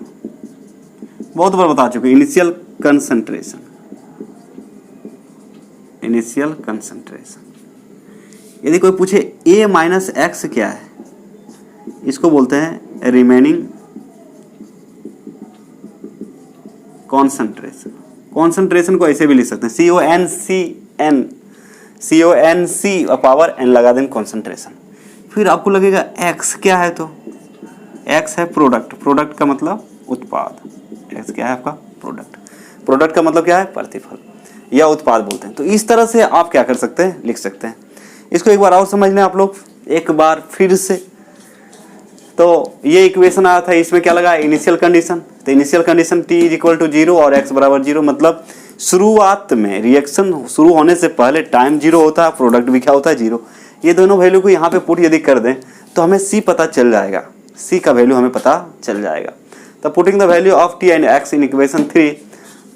बहुत बार बता चुके, इनिशियल कंसंट्रेशन। इनिशियल कंसंट्रेशन यदि कोई पूछे ए माइनस एक्स क्या है, इसको बोलते हैं रिमेनिंग कॉन्सेंट्रेशन। कॉन्सेंट्रेशन को ऐसे भी लिख सकते हैं, CONC पावर n लगा देंगे कॉन्सेंट्रेशन। फिर आपको लगेगा x क्या है, तो x है प्रोडक्ट। प्रोडक्ट का मतलब उत्पाद, x क्या है आपका, प्रोडक्ट। प्रोडक्ट का मतलब क्या है, प्रतिफल या उत्पाद बोलते हैं। तो इस तरह से आप क्या कर सकते हैं, लिख सकते हैं। इसको एक बार और समझ लें आप लोग एक बार फिर से। तो ये इक्वेशन आया था, इसमें क्या लगा, इनिशियल कंडीशन। तो initial condition t is equal to 0 और x बराबर 0, मतलब शुरुआत में रिएक्शन शुरू होने से पहले टाइम 0 होता है, प्रोडक्ट भी क्या होता है 0। ये दोनों वैल्यू को यहाँ पे पुट यदि कर दें तो हमें c पता चल जाएगा, c का वैल्यू हमें पता चल जाएगा। तो putting the value of t and x in equation 3,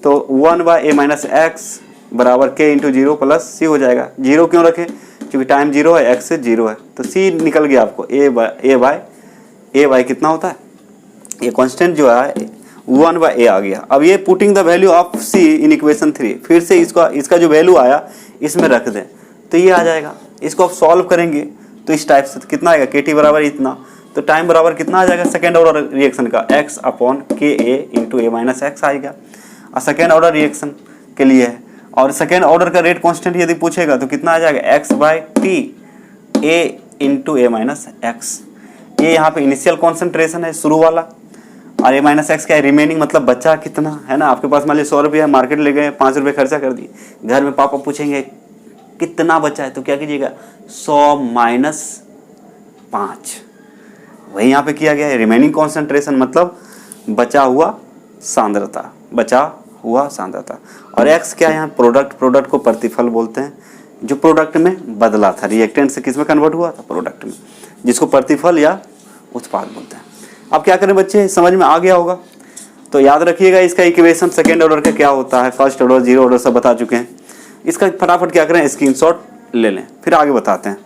तो 1/a माइनस एक्स बराबर k इंटू 0 प्लस c हो जाएगा। 0 क्यों रखें, क्योंकि टाइम 0 है, x 0 है, तो c निकल गया आपको, a बाय कितना होता है, ये कांस्टेंट जो है 1/a आ गया। अब ये putting the value of c in equation 3, फिर से इसका जो वैल्यू आया इसमें रख दें तो ये आ जाएगा। इसको आप सॉल्व करेंगे तो इस टाइप से कितना आएगा, kt बराबर इतना, तो टाइम बराबर कितना आ जाएगा सेकेंड ऑर्डर रिएक्शन का, x upon k a into a minus x आएगा। और सेकेंड ऑर्डर रिएक्शन के लिए है, और सेकेंड ऑर्डर का रेट कांस्टेंट यदि पूछेगा तो कितना आ जाएगा, x by t a into a minus x. ये यहाँ पे इनिशियल कॉन्सेंट्रेशन है, शुरू वाला, और ए माइनस एक्स क्या है, रिमेनिंग, मतलब बचा कितना है ना। आपके पास मान लीजिए 100 रुपया, मार्केट ले गए, 5 रुपये खर्चा कर दिए, घर में पापा पूछेंगे कितना बचा है, तो क्या कीजिएगा, 100 माइनस 5, वही यहाँ पे किया गया है। रिमेनिंग कॉन्सेंट्रेशन मतलब बचा हुआ सांद्रता, बचा हुआ सांद्रता। और एक्स क्या है यहाँ, प्रोडक्ट। प्रोडक्ट को प्रतिफल बोलते हैं, जो प्रोडक्ट में बदला था, रिएक्टेंट से किस में कन्वर्ट हुआ था, प्रोडक्ट में, जिसको प्रतिफल या उत्पाद बोलते हैं। अब क्या करें बच्चे, समझ में आ गया होगा। तो याद रखिएगा इसका इक्वेशन सेकेंड ऑर्डर का क्या होता है, फर्स्ट ऑर्डर, जीरो ऑर्डर सब बता चुके हैं। इसका फटाफट क्या करें, स्क्रीनशॉट ले लें, फिर आगे बताते हैं।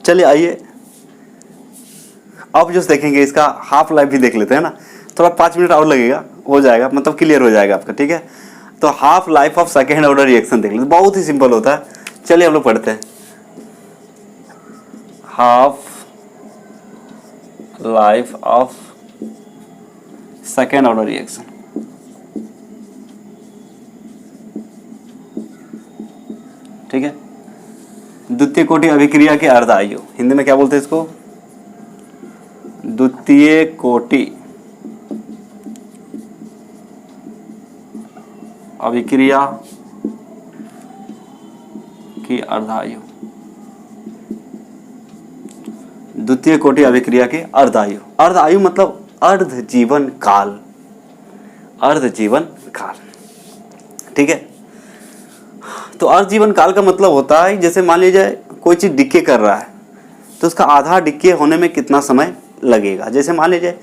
चलिए आइए अब जो देखेंगे इसका हाफ लाइफ भी देख लेते हैं ना, थोड़ा 5 मिनट और लगेगा, हो जाएगा, मतलब क्लियर हो जाएगा आपका, ठीक है। तो half life of second order reaction देख लेते, बहुत ही सिंपल होता है। चलिए हम लोग पढ़ते हैं half life of second order reaction. ठीक है, द्वितीय कोटि अभिक्रिया के अर्ध आयु, हिंदी में क्या बोलते हैं इसको, द्वितीय कोटि अभिक्रिया की अर्धायु, द्वितीय कोटि अभिक्रिया के अर्धायु। अर्धायु मतलब अर्ध जीवन काल, अर्ध जीवन काल, ठीक है। तो अर्ध जीवन काल का मतलब होता है जैसे मान लीजिए कोई चीज डिके कर रहा है तो उसका आधा डिके होने में कितना समय लगेगा। जैसे मान लीजिए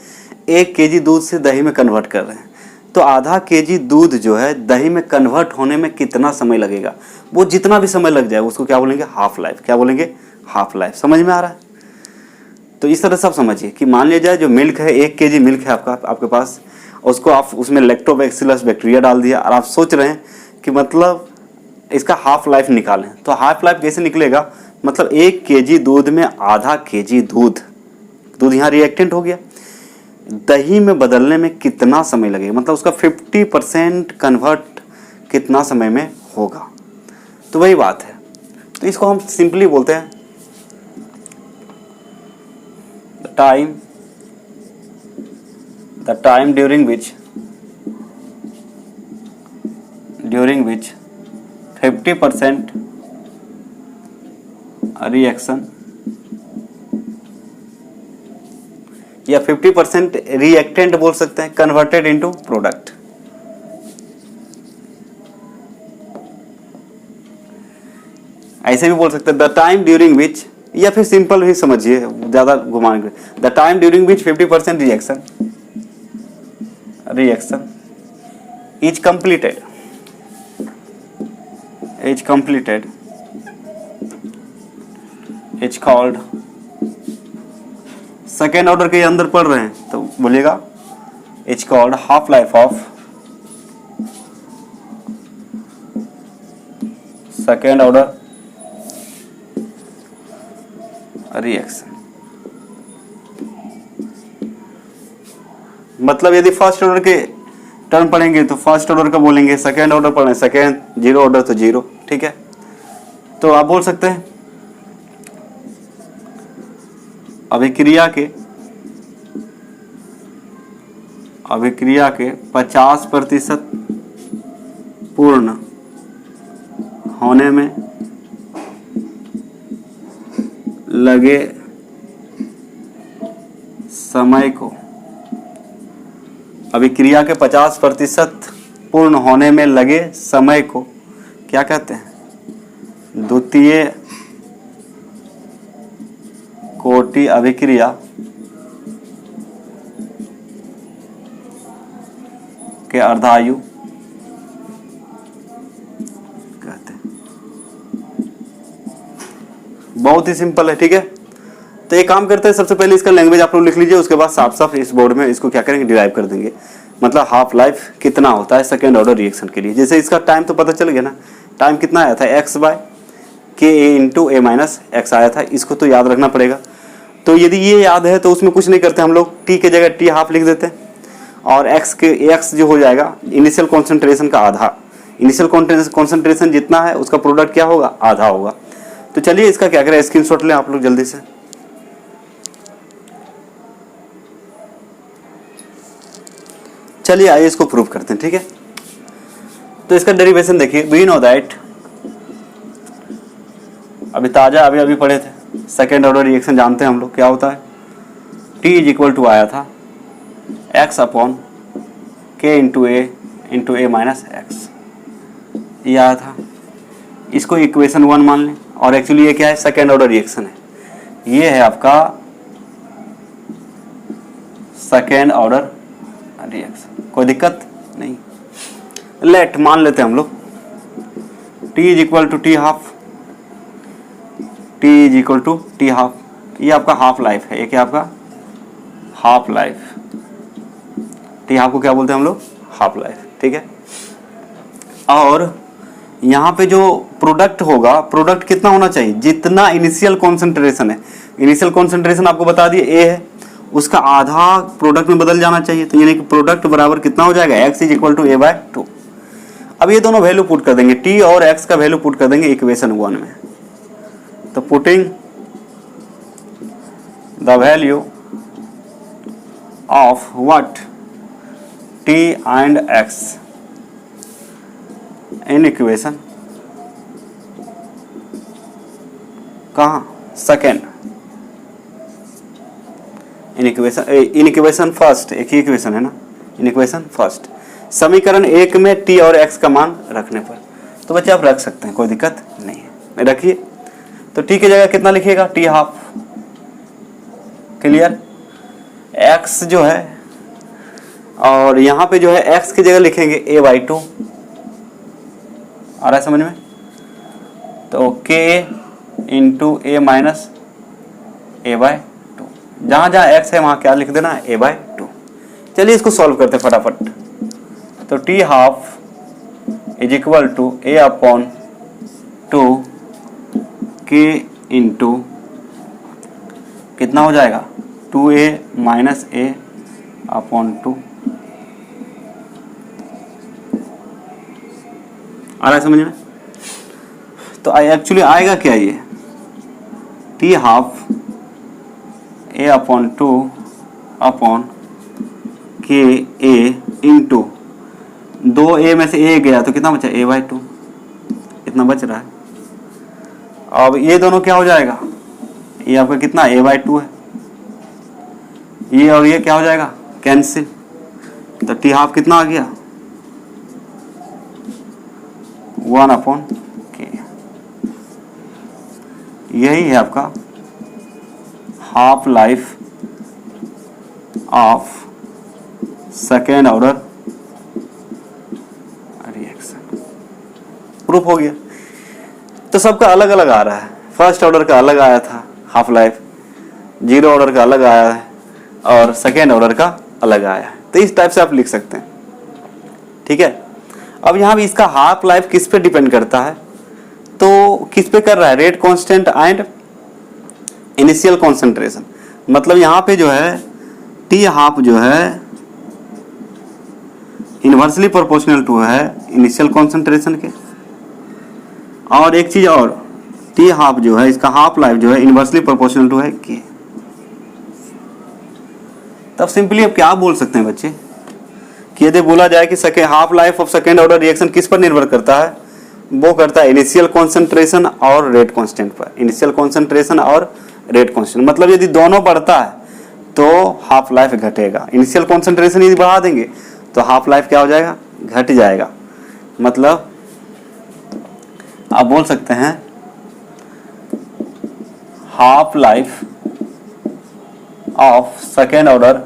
1 केजी दूध से दही में कन्वर्ट कर रहे हैं तो आधा केजी दूध जो है दही में कन्वर्ट होने में कितना समय लगेगा, वो जितना भी समय लग जाए उसको क्या बोलेंगे, हाफ लाइफ। क्या बोलेंगे, हाफ लाइफ। समझ में आ रहा है? तो इस तरह सब समझिए कि मान लीजिए जो मिल्क है 1 केजी मिल्क है आपके पास, उसको आप उसमें लैक्टोबैसिलस बैक्टीरिया डाल दिया और आप सोच रहे हैं कि मतलब इसका हाफ लाइफ निकालें। तो हाफ लाइफ कैसे निकलेगा, मतलब 1 केजी दूध में आधा केजी दूध यहाँ रिएक्टेंट हो गया, दही में बदलने में कितना समय लगेगा, मतलब उसका 50% कन्वर्ट कितना समय में होगा। तो वही बात है, तो इसको हम सिंपली बोलते हैं the time during which 50% reaction या 50% रिएक्टेंट बोल सकते हैं कन्वर्टेड इनटू प्रोडक्ट। ऐसे भी बोल सकते हैं द टाइम ड्यूरिंग विच, या फिर सिंपल भी समझिए, ज्यादा घुमाएंगे, the time during which 50% reaction is completed is called, second order के अंदर पढ़ रहे हैं तो बोलिएगा is called half life of second order reaction. मतलब यदि फर्स्ट ऑर्डर के टर्म पढ़ेंगे तो फर्स्ट ऑर्डर का बोलेंगे, सेकेंड ऑर्डर पढ़ें सेकेंड, जीरो ऑर्डर तो जीरो, ठीक है। तो आप बोल सकते हैं अभिक्रिया के 50% पूर्ण होने में लगे समय को, अभिक्रिया के 50% पूर्ण होने में लगे समय को क्या कहते हैं, द्वितीय कोटि अभिक्रिया के अर्धायु कहते हैं। बहुत ही सिंपल है, ठीक है। तो एक काम करते हैं, सबसे पहले इसका लैंग्वेज आप लोग लिख लीजिए, उसके बाद साफ साफ इस बोर्ड में इसको क्या करेंगे, डिराइव कर देंगे। मतलब हाफ लाइफ कितना होता है सेकेंड ऑर्डर रिएक्शन के लिए। जैसे इसका टाइम तो पता चल गया ना, टाइम कितना आया था, x/Ka × A-x आया था, इसको तो याद रखना पड़ेगा। तो यदि ये याद है तो उसमें कुछ नहीं करते हम लोग, t के जगह t हाफ लिख देते हैं और x जो हो जाएगा इनिशियल कॉन्सेंट्रेशन का आधा, इनिशियल कॉन्सेंट्रेशन जितना है उसका प्रोडक्ट क्या होगा, आधा होगा। तो चलिए इसका क्या करें, स्क्रीनशॉट लें आप लोग जल्दी से। चलिए आइए इसको प्रूव करते हैं, ठीक है। तो इसका डेरिवेशन देखिए, वी नो दैट, अभी ताजा अभी पढ़े थे, सेकेंड ऑर्डर रिएक्शन जानते हैं हम लोग क्या होता है, t = आया था x/K × A × A-x, ये आया था। इसको इक्वेशन 1 मान लें, और एक्चुअली ये क्या है, सेकेंड ऑर्डर रिएक्शन है। ये है आपका सेकेंड ऑर्डर रिएक्शन, कोई दिक्कत नहीं। लेट मान लेते हैं हम लोग t = t t is equal to t half, ये आपका हाफ लाइफ है, ये क्या आपका हाफ लाइफ, टी हाफ को क्या बोलते हैं हम लोग, हाफ लाइफ, ठीक है। और यहाँ पे जो प्रोडक्ट होगा, प्रोडक्ट कितना होना चाहिए, जितना इनिशियल कॉन्सेंट्रेशन है, इनिशियल कॉन्सेंट्रेशन आपको बता दिए ए है, उसका आधा प्रोडक्ट में बदल जाना चाहिए, तो यानी कि प्रोडक्ट बराबर कितना हो जाएगा, x is equal to a/2। अब ये दोनों वैल्यू पुट कर देंगे, t और x का वैल्यू पुट कर देंगे इक्वेशन 1 में, तो putting the value of what t and x in equation, कहाँ, सेकेंड, इन इक्वेशन फर्स्ट, एक ही इक्वेशन है ना, इन इक्वेशन फर्स्ट, समीकरण 1 में t और x का मान रखने पर, तो बच्चे आप रख सकते हैं, कोई दिक्कत नहीं है, रखिए। तो t की जगह कितना लिखिएगा, t हाफ, क्लियर, x जो है, और यहाँ पे जो है x की जगह लिखेंगे a/2, आ रहा है समझ में, तो k into a minus a/2, जहाँ जहाँ x है वहाँ क्या लिख देना, a/2। चलिए इसको सॉल्व करते हैं फटाफट, तो t half is equal to a/2 k into कितना हो जाएगा, 2a माइनस a/2, आ रहा है समझ में। तो एक्चुअली आएगा क्या, ये t half a/2 upon k a into 2a में से a गया तो कितना बचा, a/2, इतना बच रहा है। अब ये दोनों क्या हो जाएगा, ये आपका कितना a/2 है, ये और ये क्या हो जाएगा, कैंसिल, तो t हाफ कितना आ गया, 1/k, यही है आपका half life of second order reaction, proof हो गया। तो सबका अलग अलग आ रहा है, फर्स्ट ऑर्डर का अलग आया था हाफ लाइफ, जीरो ऑर्डर का अलग आया है, और सेकेंड ऑर्डर का अलग आया है, तो इस टाइप से आप लिख सकते हैं, ठीक है। अब यहाँ भी इसका हाफ लाइफ किस पे डिपेंड करता है, तो किस पे कर रहा है, rate constant and initial concentration, मतलब यहाँ पे जो है टी हाफ जो है इन्वर्सली प्रोपोर्शनल टू है इनिशियल कॉन्सेंट्रेशन के, और एक चीज और, टी हाफ जो है इसका हाफ लाइफ जो है इन्वर्सली प्रोपोर्शनल टू है के। तब सिंपली अब क्या बोल सकते हैं बच्चे कि यदि बोला जाए कि second half life of second order reaction किस पर निर्भर करता है, वो करता है इनिशियल कॉन्सेंट्रेशन और रेट कांस्टेंट पर, इनिशियल कॉन्सेंट्रेशन और रेट कांस्टेंट, मतलब यदि दोनों बढ़ता है तो हाफ लाइफ घटेगा, इनिशियल कॉन्सेंट्रेशन यदि बढ़ा देंगे तो हाफ लाइफ क्या हो जाएगा, घट जाएगा। मतलब आप बोल सकते हैं half life of second order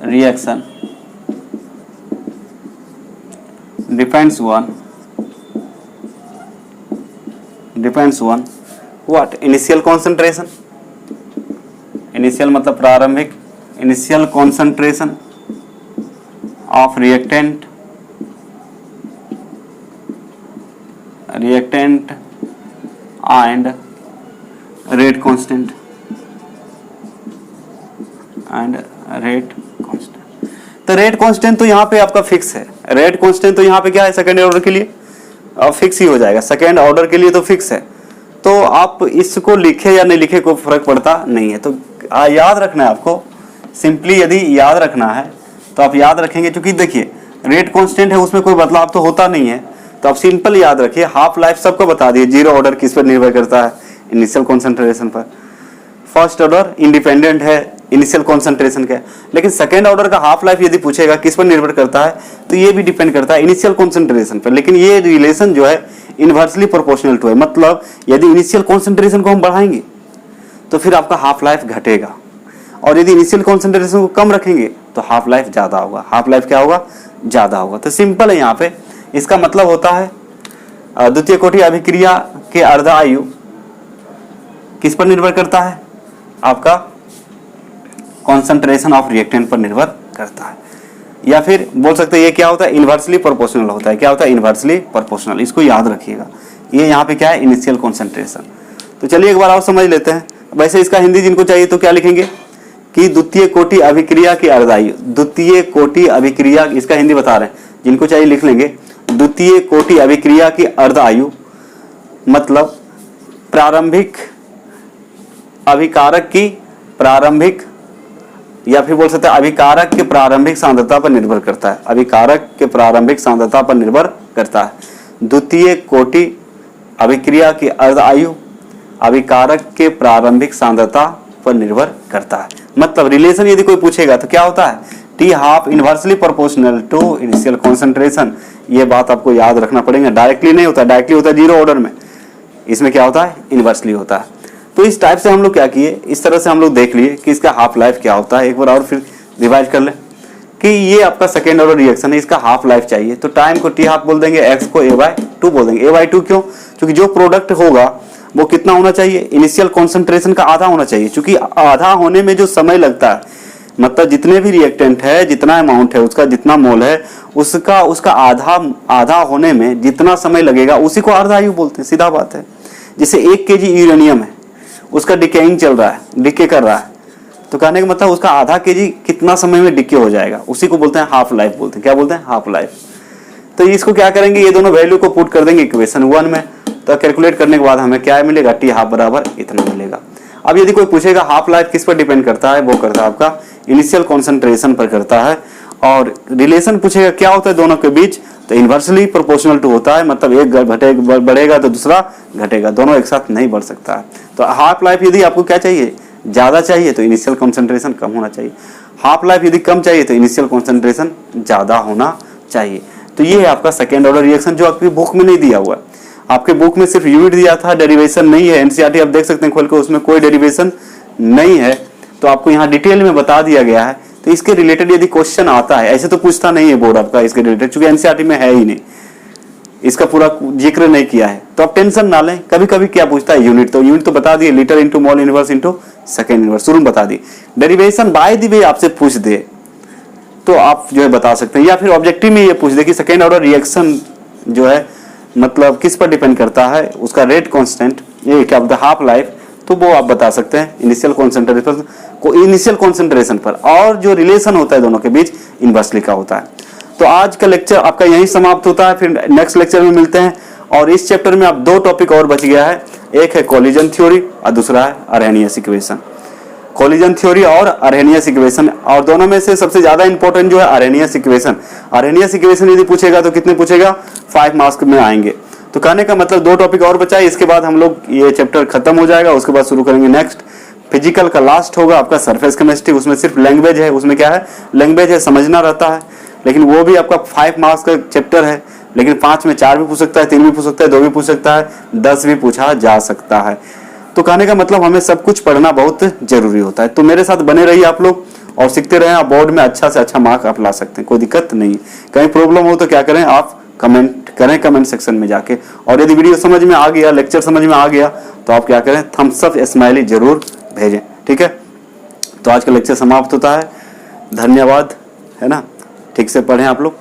reaction depends on what, initial concentration, initial मतलब प्रारंभिक, initial concentration of reactant and rate constant तो रेट कांस्टेंट तो यहाँ पे आपका फिक्स है, रेट कांस्टेंट तो यहाँ पे क्या है, सेकेंड ऑर्डर के लिए फिक्स ही हो जाएगा, सेकेंड ऑर्डर के लिए तो फिक्स है, तो आप इसको लिखे या नहीं लिखे कोई फर्क पड़ता नहीं है। तो याद रखना है आपको, सिंपली यदि याद रखना है तो आप याद रखेंगे, क्योंकि देखिए रेट कांस्टेंट है उसमें कोई बदलाव तो होता नहीं है, तो आप सिंपल याद रखिए हाफ लाइफ सबको बता दिए, जीरो ऑर्डर किस पर निर्भर करता है, इनिशियल कॉन्सेंट्रेशन पर, फर्स्ट ऑर्डर इंडिपेंडेंट है इनिशियल कॉन्सेंट्रेशन का, लेकिन सेकेंड ऑर्डर का हाफ लाइफ यदि पूछेगा किस पर निर्भर करता है, तो ये भी डिपेंड करता है इनिशियल कॉन्सेंट्रेशन पर, लेकिन ये रिलेशन जो है इनवर्सली प्रोपोर्शनल टू है, मतलब यदि इनिशियल कॉन्सेंट्रेशन को हम बढ़ाएंगे तो फिर आपका हाफ लाइफ घटेगा, और यदि इनिशियल कॉन्सेंट्रेशन को कम रखेंगे तो हाफ लाइफ ज्यादा होगा, हाफ लाइफ क्या होगा, ज्यादा होगा। तो सिंपल है यहाँ पे, इसका मतलब होता है द्वितीय कोटि अभिक्रिया के अर्ध आयु किस पर निर्भर करता है? आपका कॉन्सेंट्रेशन ऑफ रिएक्टेंट पर निर्भर करता है। या फिर बोल सकते हैं ये क्या होता है? इन्वर्सली प्रोपोर्शनल होता है। क्या होता है? Inversely proportional. इसको याद रखिएगा। ये यहाँ पे क्या है? Initial concentration. तो चलिए एक बार और समझ लेते हैं। वैसे इसका हिंदी जिनको चाहिए तो क्या लिखेंगे कि द्वितीय कोटि अभिक्रिया की अर्ध आयु। द्वितीय कोटि अभिक्रिया, इसका हिंदी बता रहे हैं, जिनको चाहिए लिख लेंगे। द्वितीय कोटि अभिक्रिया की अर्ध आयु मतलब प्रारंभिक अभिकारक की प्रारंभिक, या फिर बोल सकते हैं अभिकारक के प्रारंभिक सांद्रता पर निर्भर करता है। अभिकारक के प्रारंभिक सांद्रता पर निर्भर करता है। द्वितीय कोटि अभिक्रिया की अर्ध आयु अभिकारक के प्रारंभिक सांद्रता पर निर्भर करता है। मतलब रिलेशन यदि कोई पूछेगा तो क्या होता है? T half inversely proportional to initial concentration. ये बात आपको याद रखना पड़ेगा। डायरेक्टली नहीं होता, डायरेक्टली होता है जीरो ऑर्डर में। इसमें क्या होता है? इनवर्सली होता है। तो इस टाइप से हम लोग क्या किए, इस तरह से हम लोग देख लिए कि इसका हाफ लाइफ क्या होता है। एक बार और फिर रिवाइज कर ले कि ये आपका सेकेंड ऑर्डर रिएक्शन है, इसका हाफ लाइफ चाहिए। तो टाइम को टी हाफ बोल देंगे, एक्स को a/2 बोल देंगे। a/2 क्यों? क्योंकि जो प्रोडक्ट होगा वो कितना होना चाहिए? इनिशियल कॉन्सेंट्रेशन का आधा होना चाहिए। क्योंकि आधा होने में जो समय लगता है, मतलब जितने भी रिएक्टेंट है, जितना अमाउंट है, उसका जितना मोल है, उसका आधा होने में जितना समय लगेगा उसी को अर्ध आयु बोलते हैं। सीधा बात है। जैसे 1 kg यूरेनियम है, उसका डिकेइंग चल रहा है, डिके कर रहा है, तो कहने का मतलब उसका आधा kg कितना समय में डिके हो जाएगा, उसी को बोलते हैं हाफ लाइफ बोलते हैं। क्या बोलते हैं? Half life. तो इसको क्या करेंगे, ये दोनों वैल्यू को पुट कर देंगे इक्वेशन 1 में। तो कैलकुलेट करने के बाद हमें क्या मिलेगा? टी हाफ बराबर इतना मिलेगा। अब यदि कोई पूछेगा हाफ लाइफ किस पर डिपेंड करता है, वो करता है आपका इनिशियल कॉन्सेंट्रेशन पर करता है। और रिलेशन पूछेगा क्या होता है दोनों के बीच, तो इन्वर्सली प्रोपोर्शनल टू होता है। मतलब एक बढ़ेगा तो दूसरा घटेगा, दोनों एक साथ नहीं बढ़ सकता है। तो हाफ लाइफ यदि आपको क्या चाहिए? ज्यादा चाहिए तो इनिशियल कॉन्सेंट्रेशन कम होना चाहिए। हाफ लाइफ यदि कम चाहिए तो इनिशियल कॉन्सेंट्रेशन ज्यादा होना चाहिए। तो ये है आपका सेकेंड ऑर्डर रिएक्शन, जो आपकी बुक में नहीं दिया हुआ है। आपके बुक में सिर्फ यूनिट दिया था, डेरिवेशन नहीं है। एनसीईआरटी आप देख सकते हैं खोल के, उसमें कोई डेरिवेशन नहीं है। तो आपको यहाँ डिटेल में बता दिया गया है। तो इसके रिलेटेड यदि क्वेश्चन आता है, ऐसे तो पूछता नहीं है बोर्ड आपका इसके रिलेटेड, क्योंकि एनसीईआरटी में है ही नहीं, इसका पूरा जिक्र नहीं किया है। तो आप टेंशन ना लें। कभी कभी क्या पूछता है? यूनिट। तो यूनिट तो बता दिए, litre into mole inverse into second inverse, शुरू में बता दिए। डेरिवेशन बाय द वे आपसे पूछ दे तो आप जो है बता सकते हैं। या फिर ऑब्जेक्टिव में ये पूछ दे कि सेकेंड ऑर्डर रिएक्शन जो है मतलब किस पर डिपेंड करता है, उसका रेट कांस्टेंट, ये क्या बोलते हैं, हाफ लाइफ, तो वो आप बता सकते हैं इनिशियल कॉन्सेंट्रेशन पर। और जो रिलेशन होता है दोनों के बीच, इनवर्सली का होता है। तो आज का लेक्चर आपका यहीं समाप्त होता है। फिर नेक्स्ट लेक्चर में मिलते हैं। और इस चैप्टर में आप 2 टॉपिक और बच गया है, एक है कोलिजन थ्योरी और दूसरा है अरहेनियस इक्वेशन। कोलिजन थ्योरी और अरहेनियस इक्वेशन, और दोनों में से सबसे ज्यादा इंपॉर्टेंट जो है अरहेनियस इक्वेशन। अरहेनियस इक्वेशन यदि पूछेगा तो कितने पूछेगा? 5 मार्क्स में आएंगे। तो कहने का मतलब 2 टॉपिक और बचा है, इसके बाद हम लोग ये चैप्टर खत्म हो जाएगा। उसके बाद शुरू करेंगे नेक्स्ट। फिजिकल का लास्ट होगा आपका सरफेस केमिस्ट्री। उसमें सिर्फ लैंग्वेज है, उसमें क्या है? लैंग्वेज है, समझना रहता है। लेकिन वो भी आपका 5 मार्क्स का चैप्टर है। लेकिन 5 में 4 भी पूछ सकता है, 3 भी पूछ सकता है, 2 भी पूछ सकता है, 10 भी पूछा जा सकता है। तो कहने का मतलब हमें सब कुछ पढ़ना बहुत जरूरी होता है। तो मेरे साथ बने रहिए आप लोग और सीखते रहें। आप बोर्ड में अच्छा से अच्छा मार्क आप ला सकते हैं, कोई दिक्कत नहीं। कहीं प्रॉब्लम हो तो क्या करें, आप कमेंट करें कमेंट सेक्शन में जाके। और यदि वीडियो समझ में आ गया, लेक्चर समझ में आ गया, तो आप क्या करें, थम्स अप स्माइली जरूर भेजें। ठीक है, तो आज का लेक्चर समाप्त होता है। धन्यवाद, है ना। ठीक से पढ़ें आप लोग।